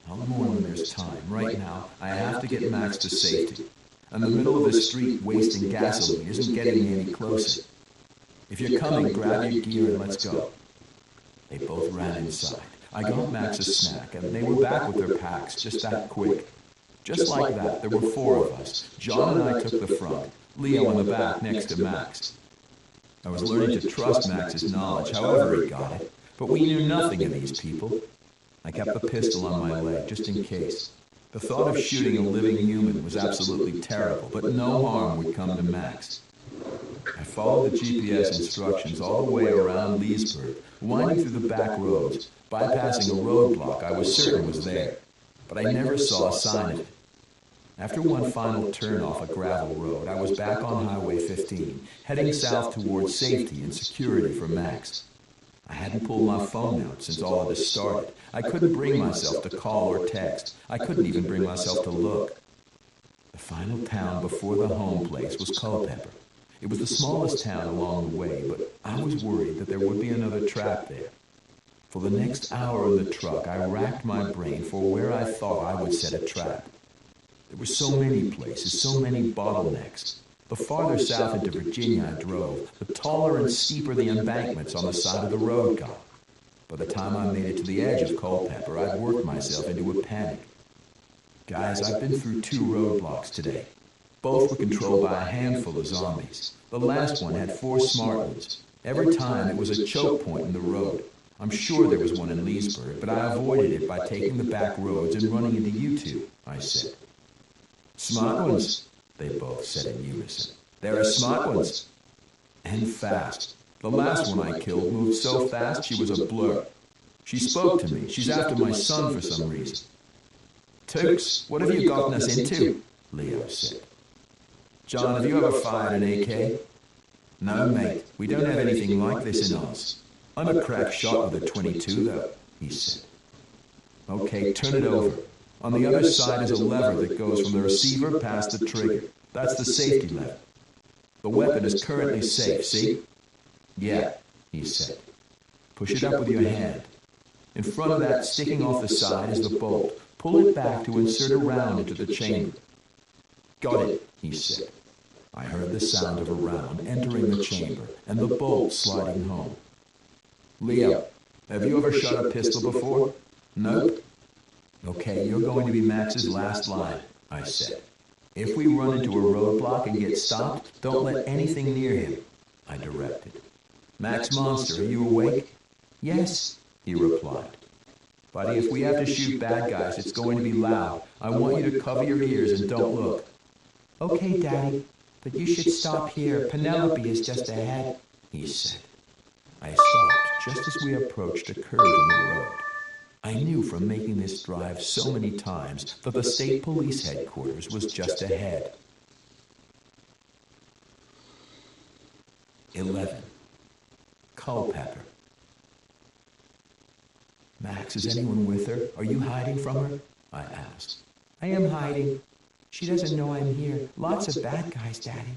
"I'll mourn when there's time. Right now, I have to get Max to safety. and the middle of the street wasting gasoline isn't getting me any closer. If you're coming, grab your gear and let's go. They both ran inside. I got Max a snack, and they were back with their packs, just that quick. Just like that, there were 4 of us. John and I took the front, Leo in the back next to Max. I was learning to trust Max's knowledge, however he got it, but we knew nothing of these people. I kept the pistol on my leg, just in case. The thought of shooting a living human was absolutely terrible, but no harm would come to Max. I followed the GPS instructions all the way around Leesburg, winding through the back roads, bypassing a roadblock I was certain was there, but I never saw a sign of it. After one final turn off a gravel road, I was back on Highway 15, heading south towards safety and security for Max. I hadn't pulled my phone out since all of this started. I couldn't bring myself to call or text. I couldn't even bring myself to look. The final town before the home place was Culpeper. It was the smallest town along the way, but I was worried that there would be another trap there. For the next hour in the truck, I racked my brain for where I thought I would set a trap. There were so many places, so many bottlenecks. The farther south into Virginia I drove, the taller and steeper the embankments on the side of the road got. By the time I made it to the edge of Culpeper, I'd worked myself into a panic. Guys, I've been through 2 roadblocks today. Both were controlled by a handful of zombies. The last one had 4 smart ones. Every time it was a choke point in the road. I'm sure there was one in Leesburg, but I avoided it by taking the back roads and running into you 2, I said. Smart ones, they both said in unison. There are smart ones. And fast. The last one I killed moved so fast she was a blur. She spoke to me. She's after my son for some reason. Tukes, what have you gotten us into? Leo said. John, have you ever fired an AK? No, mate. We don't have anything like this in Oz. I'm a crack shot with a .22, though, he said. Okay, turn it over. On the other side is a lever that goes from the receiver past the trigger. That's the safety lever. The weapon is currently safe, see? Yeah, he said. Push it up with your hand. In front of that, sticking off the side, is the bolt. Pull it back to insert a round into the chamber. Got it, he said. I heard the sound of a round entering the chamber and the bolt sliding home. Leo, have you ever shot a pistol before? Nope. Okay, you're going to be Max's last line, I said. If we run into a roadblock and get stopped, don't let anything near him, I directed. Max Monster, are you awake? Yes, he replied. Buddy, if we have to shoot bad guys, it's going to be loud. I want you to cover your ears and don't look. Okay, Daddy, but you should stop here. Penelope is just ahead, he said. I stopped just as we approached a curve in the road. I knew from making this drive so many times that the state police headquarters was just ahead. 11. Culpeper. Max, is anyone with her? Are you hiding from her? I asked. I am hiding. She doesn't know I'm here. Lots of bad guys, Daddy.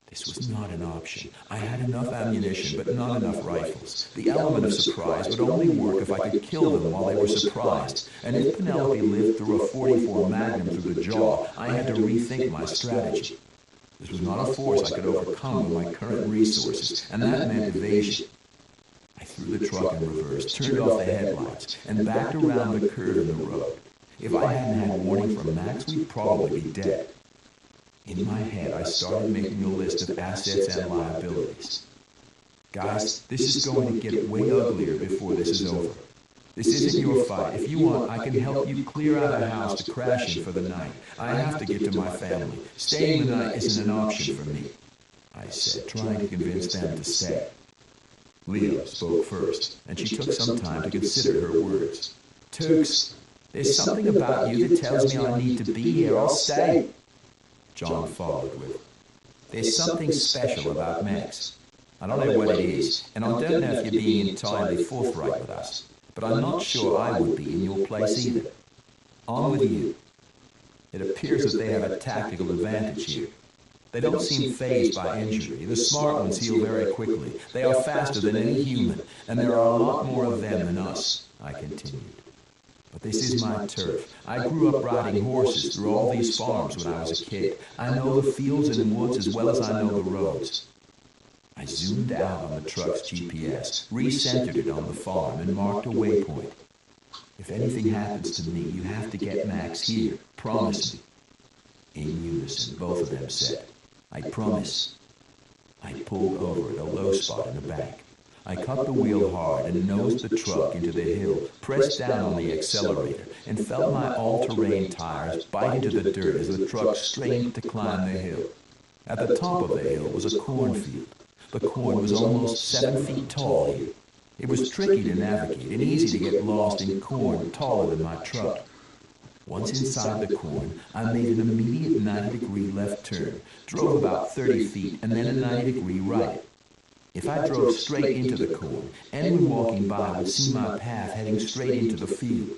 This was not an option. I had enough ammunition, but not enough rifles. The element of surprise would only work if I could kill them while they were surprised. And if Penelope lived through a .44 Magnum through the jaw, I had to rethink my strategy. This was not a force I could overcome with my current resources, and that meant evasion. I threw the truck in reverse, turned off the headlights, and backed around the curve in the road. If I hadn't had warning from Max, we'd probably be dead. In my head, I started making a list of assets and liabilities. Guys, this is going to get way uglier before this is over. This isn't your fight. If you want, I can help you clear out a house to crash in for the night. I have to get to my family. Staying the night isn't an option for me, I said, trying to convince them to stay. Leo spoke first, and she took some time to consider her words. Tukes, there's something about you that tells me I need to be here. I'll stay. John followed with, There's something special about Max. I don't know what it is, and I don't know if you're being entirely forthright with us, but I'm not sure I would be in your place either. On with you. It appears that they have a tactical advantage here. They don't seem fazed by injury. The smart ones heal very quickly. They are faster than any human, and there are a lot more of them than us, I continued. But this is my turf. I grew up riding horses through all these farms when I was a kid. I know the fields and woods as well as I know the roads. I zoomed out on the truck's GPS, recentered it on the farm, and marked a waypoint. If anything happens to me, you have to get Max here. Promise me. In unison, both of them said, I promise. I pulled over at a low spot in the bank. I cut the wheel hard and nosed the truck into the hill, pressed down on the accelerator, and felt my all-terrain tires bite into the dirt as the truck strained to climb the hill. At the top of the hill was a cornfield. The corn was almost 7 feet tall here. It was tricky to navigate and easy to get lost in corn taller than my truck. Once inside the corn, I made an immediate 90-degree left turn, drove about 30 feet, and then a 90-degree right. If I drove straight into the corn, anyone walking by would see my path heading straight into the field.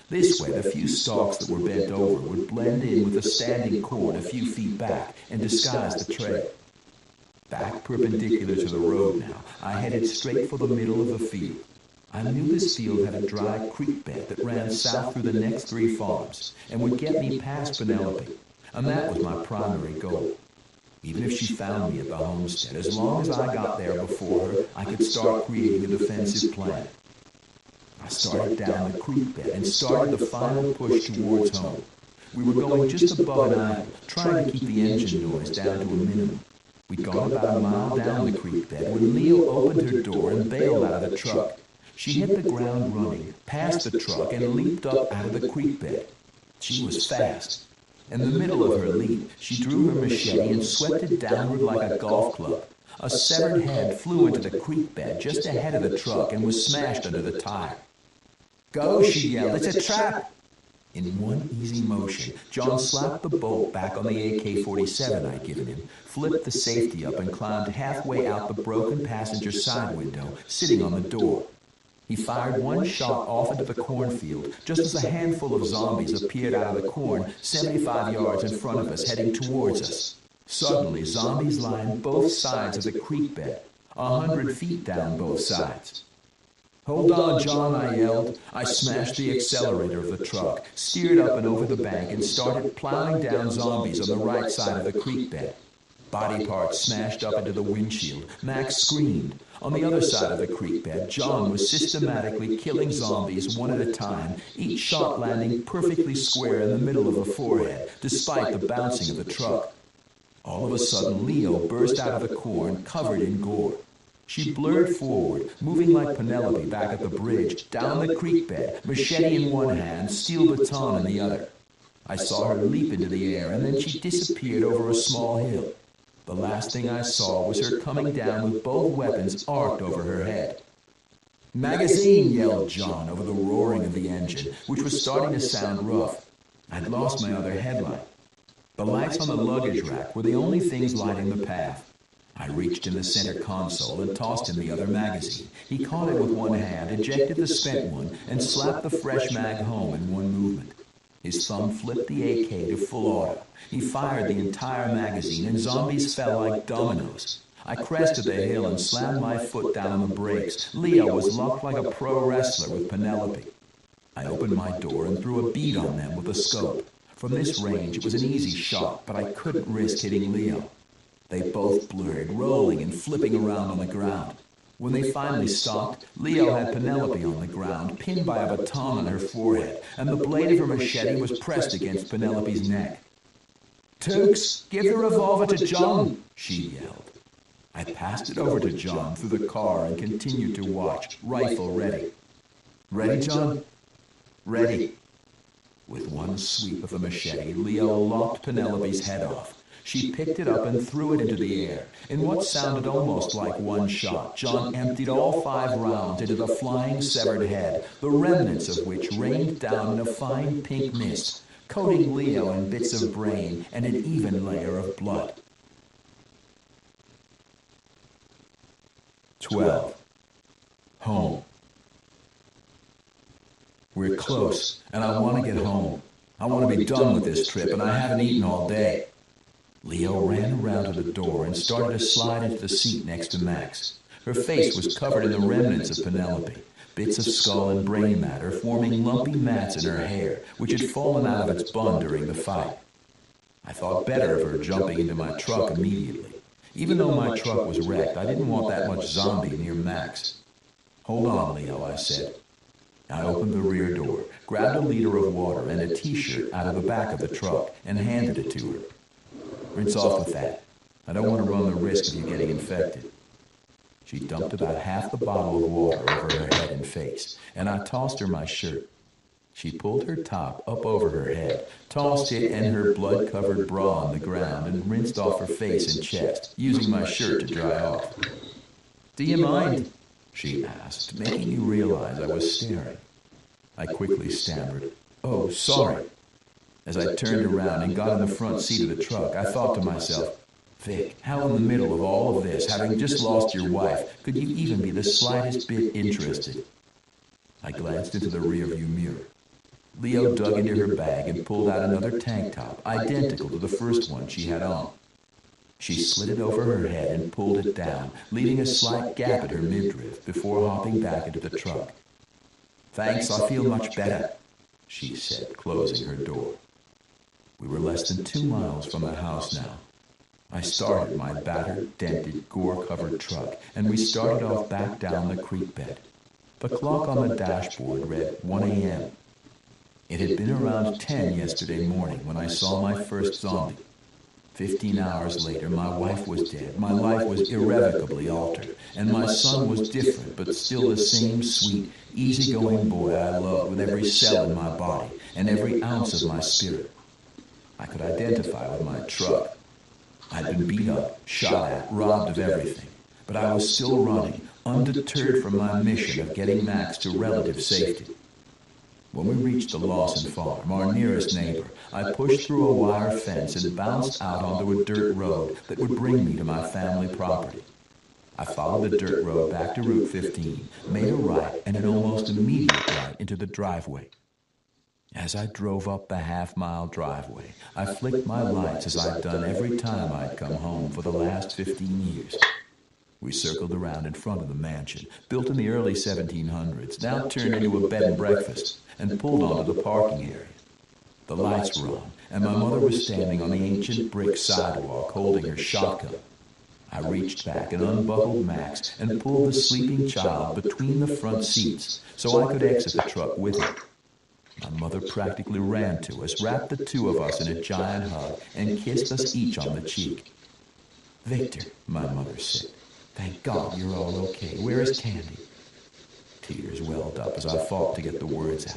This way, the few stalks that were bent over would blend in with the standing corn a few feet back and disguise the trail. Back perpendicular to the road now, I headed straight for the middle of the field. I knew this field had a dry creek bed that ran south through the next 3 farms and would get me past Penelope, and that was my primary goal. Even if she found me at the homestead, as long as I got there before her, I could start creating a defensive plan. I started down the creek bed and started the final push towards home. We were going just above an island, trying to keep the engine noise down to a minimum. We'd gone about a mile down the creek bed when Leo opened her door and bailed out of the truck. She hit the ground running, passed the truck, and leaped up out of the creek bed. She was fast. In the middle of her leap, she drew her machete and swept it downward like a golf club. A severed head flew into the creek bed just ahead of the truck and was smashed under the tire. "Go," she yelled, "it's a trap!" In one easy motion, John slapped the bolt back on the AK-47 I'd given him, flipped the safety up, and climbed halfway out the broken passenger side window, sitting on the door. He fired one shot off into the cornfield, just as a handful of zombies appeared out of the corn 75 yards in front of us, heading towards us. Suddenly, zombies lined both sides of the creek bed, 100 feet down both sides. "Hold on, John," I yelled. I smashed the accelerator of the truck, steered up and over the bank, and started plowing down zombies on the right side of the creek bed. Body parts smashed up into the windshield. Max screamed. On the other side of the creek bed, John was systematically killing zombies one at a time, each shot landing perfectly square in the middle of the forehead, despite the bouncing of the truck. All of a sudden, Leo burst out of the corn, covered in gore. She blurred forward, moving like Penelope back at the bridge, down the creek bed, machete in one hand, steel baton in the other. I saw her leap into the air, and then she disappeared over a small hill. The last thing I saw was her coming down with both weapons arced over her head. "Magazine!" yelled John over the roaring of the engine, which was starting to sound rough. I'd lost my other headlight. The lights on the luggage rack were the only things lighting the path. I reached in the center console and tossed him the other magazine. He caught it with one hand, ejected the spent one, and slapped the fresh mag home in one movement. His thumb flipped the AK to full auto. He fired the entire magazine, and zombies fell like dominoes. I crested the hill and slammed my foot down on the brakes. Leo was locked like a pro wrestler with Penelope. I opened my door and threw a bead on them with the scope. From this range, it was an easy shot, but I couldn't risk hitting Leo. They both blurred, rolling and flipping around on the ground. When they finally stopped, Leo had Penelope on the ground, pinned by a baton on her forehead, and the blade of her machete was pressed against Penelope's neck. "Tukes, give the revolver to John," she yelled. I passed it over to John through the car and continued to watch, rifle ready. "Ready, John?" "Ready." With one sweep of the machete, Leo lopped Penelope's head off. She picked it up and threw it into the air. In what sounded almost like one shot, John emptied all 5 rounds into the flying severed head, the remnants of which rained down in a fine pink mist, coating Leo in bits of brain and an even layer of blood. 12. Home. We're close, and I want to get home. I want to be done with this trip, and I haven't eaten all day. Leo ran around to the door and started to slide into the seat next to Max. Her face was covered in the remnants of Penelope. bits of skull and brain matter forming lumpy mats in her hair, which had fallen out of its bun during the fight. I thought better of her jumping into my truck immediately. Even though my truck was wrecked, I didn't want that much zombie near Max. "Hold on, Leo," I said. I opened the rear door, grabbed a liter of water and a t-shirt out of the back of the truck, and handed it to her. "Rinse off with that. I don't want to run the risk of you getting infected." She dumped about half the bottle of water over her head and face, and I tossed her my shirt. She pulled her top up over her head, tossed it and her blood-covered bra on the ground, and rinsed off her face and chest, using my shirt to dry off. "Do you mind?" she asked, making me realize I was staring. I quickly stammered, "Oh, sorry." As I turned around and got in the front seat of the truck, I thought to myself, "Vic, how in the middle of all of this, having just lost your wife, could you even be the slightest bit interested?" I glanced into the rearview mirror. Leo dug into her bag and pulled out another tank top, identical to the first one she had on. She slid it over her head and pulled it down, leaving a slight gap at her midriff before hopping back into the truck. "Thanks, I feel much better," she said, closing her door. We were less than 2 miles from the house now. I started my battered, dented, gore-covered truck, and we started off back down the creek bed. The clock on the dashboard read 1 a.m. It had been around 10 yesterday morning when I saw my first zombie. 15 hours later, my wife was dead, my life was irrevocably altered, and my son was different, but still the same sweet, easygoing boy I loved with every cell in my body and every ounce of my spirit. I could identify with my truck. I'd been beat up, shot at, robbed of everything, but I was still running, undeterred from my mission of getting Max to relative safety. When we reached the Lawson farm, our nearest neighbor, I pushed through a wire fence and bounced out onto a dirt road that would bring me to my family property. I followed the dirt road back to Route 15, made a right and an almost immediate right into the driveway. As I drove up the half-mile driveway, I flicked my lights as I'd done every time I'd come home for the last 15 years. We circled around in front of the mansion, built in the early 1700s, now turned into a bed and breakfast, and pulled onto the parking area. The lights were on, and my mother was standing on the ancient brick sidewalk holding her shotgun. I reached back and unbuckled Max and pulled the sleeping child between the front seats so I could exit the truck with him. My mother practically ran to us, wrapped the two of us in a giant hug, and kissed us each on the cheek. "Victor," my mother said, "thank God you're all okay. Where is Candy?" Tears welled up as I fought to get the words out.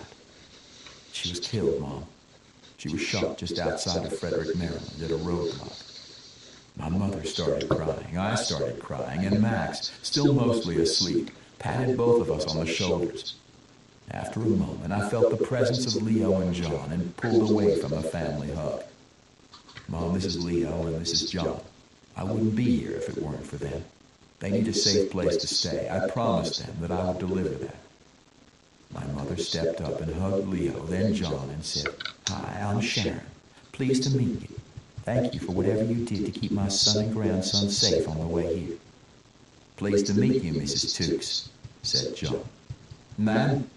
"She was killed, Mom. She was shot just outside of Frederick, Maryland, at a roadblock." My mother started crying, I started crying, and Max, still mostly asleep, patted both of us on the shoulders. After a moment, I felt the presence of Leo and John and pulled away from the family hug. "Mom, this is Leo and this is John. I wouldn't be here if it weren't for them. They need a safe place to stay. I promised them that I would deliver that." My mother stepped up and hugged Leo, then John, and said, "Hi, I'm Sharon. Pleased to meet you. Thank you for whatever you did to keep my son and grandson safe on the way here." "Pleased to meet you, Mrs. Tukes," said John. "Ma'am,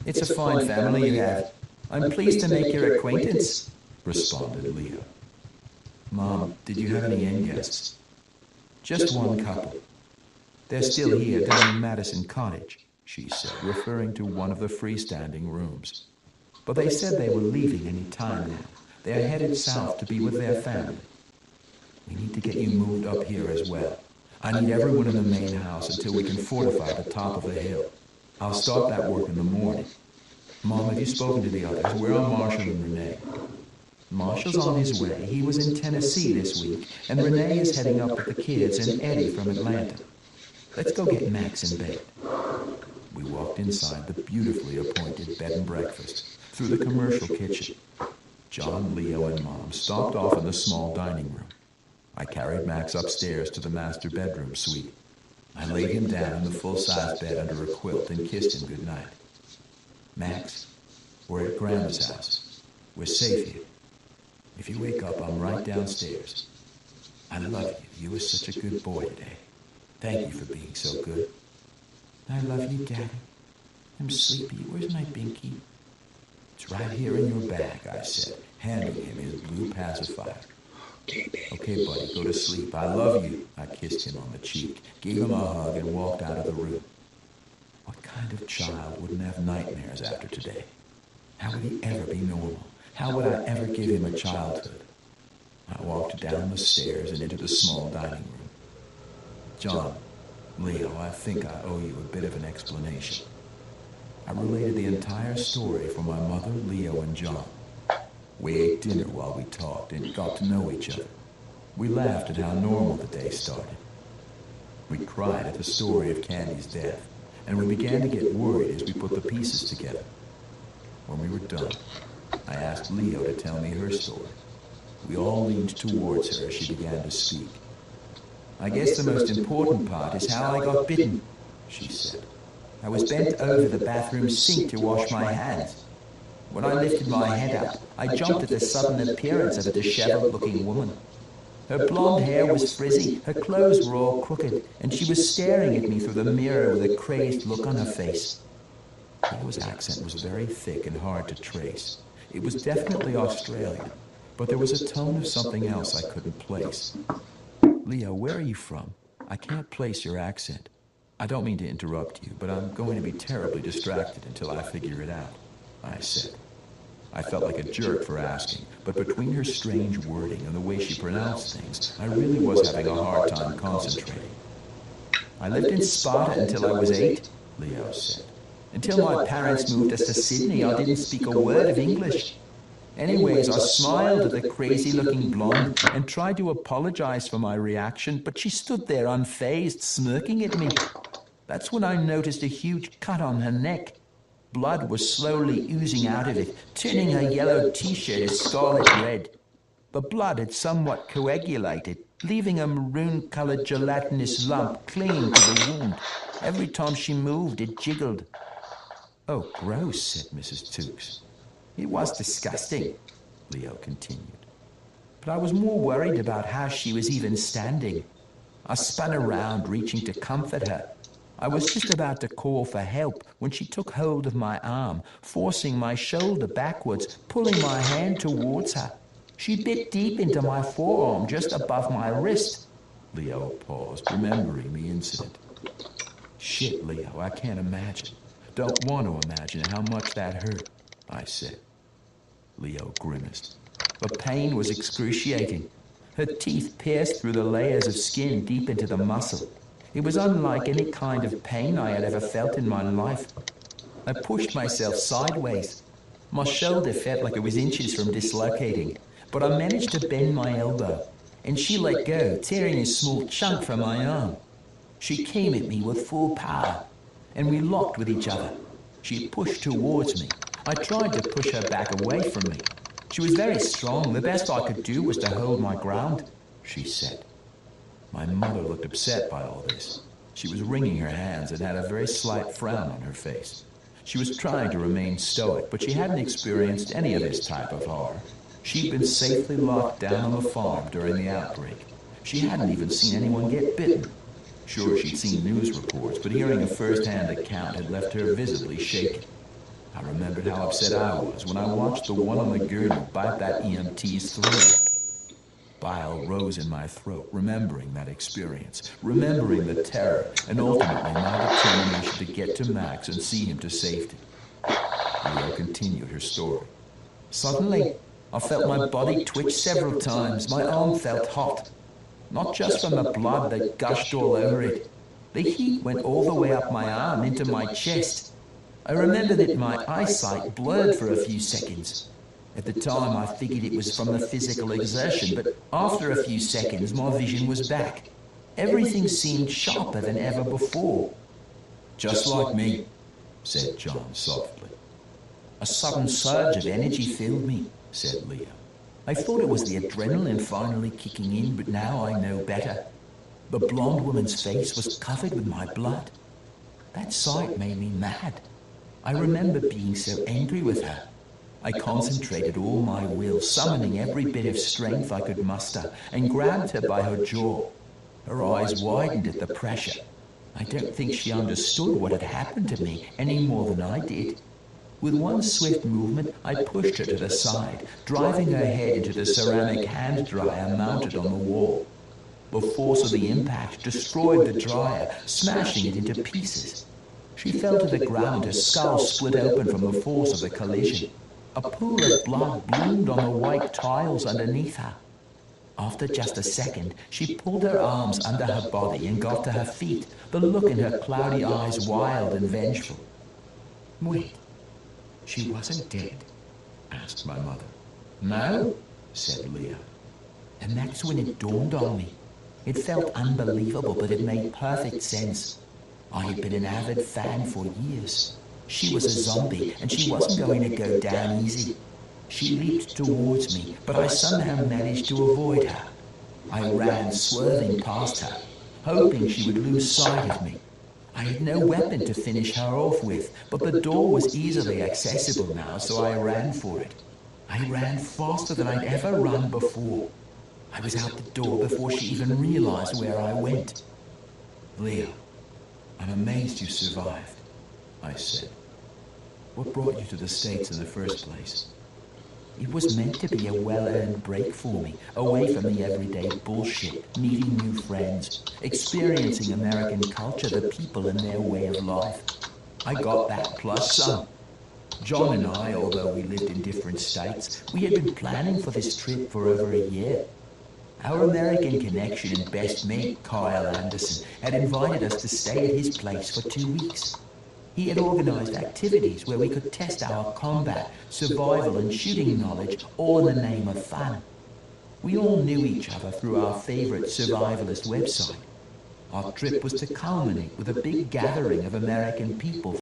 it's a fine family you have. I'm pleased to make your acquaintance," responded Leo. "Mom, did you have any end guests?" "Just one couple. They're still here down in Madison Cottage," she said, referring to one of the freestanding rooms. "But they said they were leaving any time now. They're headed south to be with their family. We need to get you moved up here as well. I need everyone in the main house until we can fortify the top of the hill. I'll start that work in the morning. Mom, have you spoken to the others? Where are Marshall and Renee?" "Marshall's on his way. He was in Tennessee this week, and Renee is heading up with the kids and Eddie from Atlanta. Let's go get Max in bed." We walked inside the beautifully appointed bed and breakfast, through the commercial kitchen. John, Leo, and Mom stopped off in the small dining room. I carried Max upstairs to the master bedroom suite. I laid him down in the full-size bed under a quilt and kissed him goodnight. "Max, we're at Grandma's house. We're safe here. If you wake up, I'm right downstairs. I love you. You were such a good boy today. Thank you for being so good." "I love you, Daddy." I'm sleepy. Where's my binky? It's right here in your bag, I said, handing him his blue pacifier. Okay, buddy, go to sleep. I love you. I kissed him on the cheek, gave him a hug, and walked out of the room. What kind of child wouldn't have nightmares after today? How would he ever be normal? How would I ever give him a childhood? I walked down the stairs and into the small dining room. John, Leo, I think I owe you a bit of an explanation. I related the entire story for my mother, Leo, and John. We ate dinner while we talked and got to know each other. We laughed at how normal the day started. We cried at the story of Candy's death, and we began to get worried as we put the pieces together. When we were done, I asked Leo to tell me her story. We all leaned towards her as she began to speak. I guess the most important part is how I got bitten, she said. I was bent over the bathroom sink to wash my hands. When I lifted my head up, I jumped at the sudden appearance of a disheveled-looking woman. Her blonde hair was frizzy, her clothes were all crooked, and she was staring at me through the mirror with a crazed look on her face. Leo's accent was very thick and hard to trace. It was definitely Australian, but there was a tone of something else I couldn't place. Leo, where are you from? I can't place your accent. I don't mean to interrupt you, but I'm going to be terribly distracted until I figure it out, I said. I felt like a jerk for asking, but between her strange wording and the way she pronounced things, I really was having a hard time concentrating. I lived in Sparta until I was 8, Leo said. Until my parents moved us to Sydney, I didn't speak a word of English. Anyways, I smiled at the crazy-looking blonde and tried to apologize for my reaction, but she stood there unfazed, smirking at me. That's when I noticed a huge cut on her neck. Blood was slowly oozing out of it, turning her yellow t-shirt a scarlet red. The blood had somewhat coagulated, leaving a maroon-colored gelatinous lump clinging to the wound. Every time she moved, it jiggled. Oh, gross, said Mrs. Tukes. It was disgusting, Leo continued. But I was more worried about how she was even standing. I spun around, reaching to comfort her. I was just about to call for help when she took hold of my arm, forcing my shoulder backwards, pulling my hand towards her. She bit deep into my forearm, just above my wrist. Leo paused, remembering the incident. Shit, Leo, I can't imagine. Don't want to imagine how much that hurt, I said. Leo grimaced. The pain was excruciating. Her teeth pierced through the layers of skin deep into the muscle. It was unlike any kind of pain I had ever felt in my life. I pushed myself sideways. My shoulder felt like it was inches from dislocating, but I managed to bend my elbow, and she let go, tearing a small chunk from my arm. She came at me with full power, and we locked with each other. She pushed towards me. I tried to push her back away from me. She was very strong. The best I could do was to hold my ground, she said. My mother looked upset by all this. She was wringing her hands and had a very slight frown on her face. She was trying to remain stoic, but she hadn't experienced any of this type of horror. She'd been safely locked down on the farm during the outbreak. She hadn't even seen anyone get bitten. Sure, she'd seen news reports, but hearing a first-hand account had left her visibly shaken. I remembered how upset I was when I watched the one on the gurney bite that EMT's throat. Bile rose in my throat, remembering that experience, remembering the terror, and ultimately my determination to get to Max and see him to safety. Leo continued her story. Suddenly, I felt my body twitch several times. My arm felt hot. Not just from the blood that gushed all over it. The heat went all the way up my arm into my chest. I remember that my eyesight blurred for a few seconds. At the time, I figured it was from the physical exertion, but after a few seconds, my vision was back. Everything seemed sharper than ever before. Just like me, said John softly. A sudden surge of energy filled me, said Leo. I thought it was the adrenaline finally kicking in, but now I know better. The blonde woman's face was covered with my blood. That sight made me mad. I remember being so angry with her. I concentrated all my will, summoning every bit of strength I could muster, and grabbed her by her jaw. Her eyes widened at the pressure. I don't think she understood what had happened to me any more than I did. With one swift movement, I pushed her to the side, driving her head into the ceramic hand dryer mounted on the wall. The force of the impact destroyed the dryer, smashing it into pieces. She fell to the ground, her skull split open from the force of the collision. A pool of blood bloomed on the white tiles underneath her. After just a second, she pulled her arms under her body and got to her feet, the look in her cloudy eyes wild and vengeful. Wait, she wasn't dead? Asked my mother. No, Said Leah. and that's when it dawned on me. It felt unbelievable, but it made perfect sense. I had been an avid fan for years. She was a zombie, and she wasn't going to go down easy. She leaped towards me, but I somehow managed to avoid her. I ran, swerving past her, hoping she would lose sight of me. I had no weapon to finish her off with, but the door was easily accessible now, so I ran for it. I ran faster than I'd ever run before. I was out the door before she even realized where I went. Leah, I'm amazed you survived, I said. What brought you to the States in the first place? It was meant to be a well-earned break for me, away from the everyday bullshit, meeting new friends, experiencing American culture, the people and their way of life. I got that plus some. John and I, although we lived in different states, we had been planning for this trip for over a year. Our American connection and best mate, Kyle Anderson, had invited us to stay at his place for 2 weeks. He had organized activities where we could test our combat, survival and shooting knowledge, all in the name of fun. We all knew each other through our favorite survivalist website. Our trip was to culminate with a big gathering of American people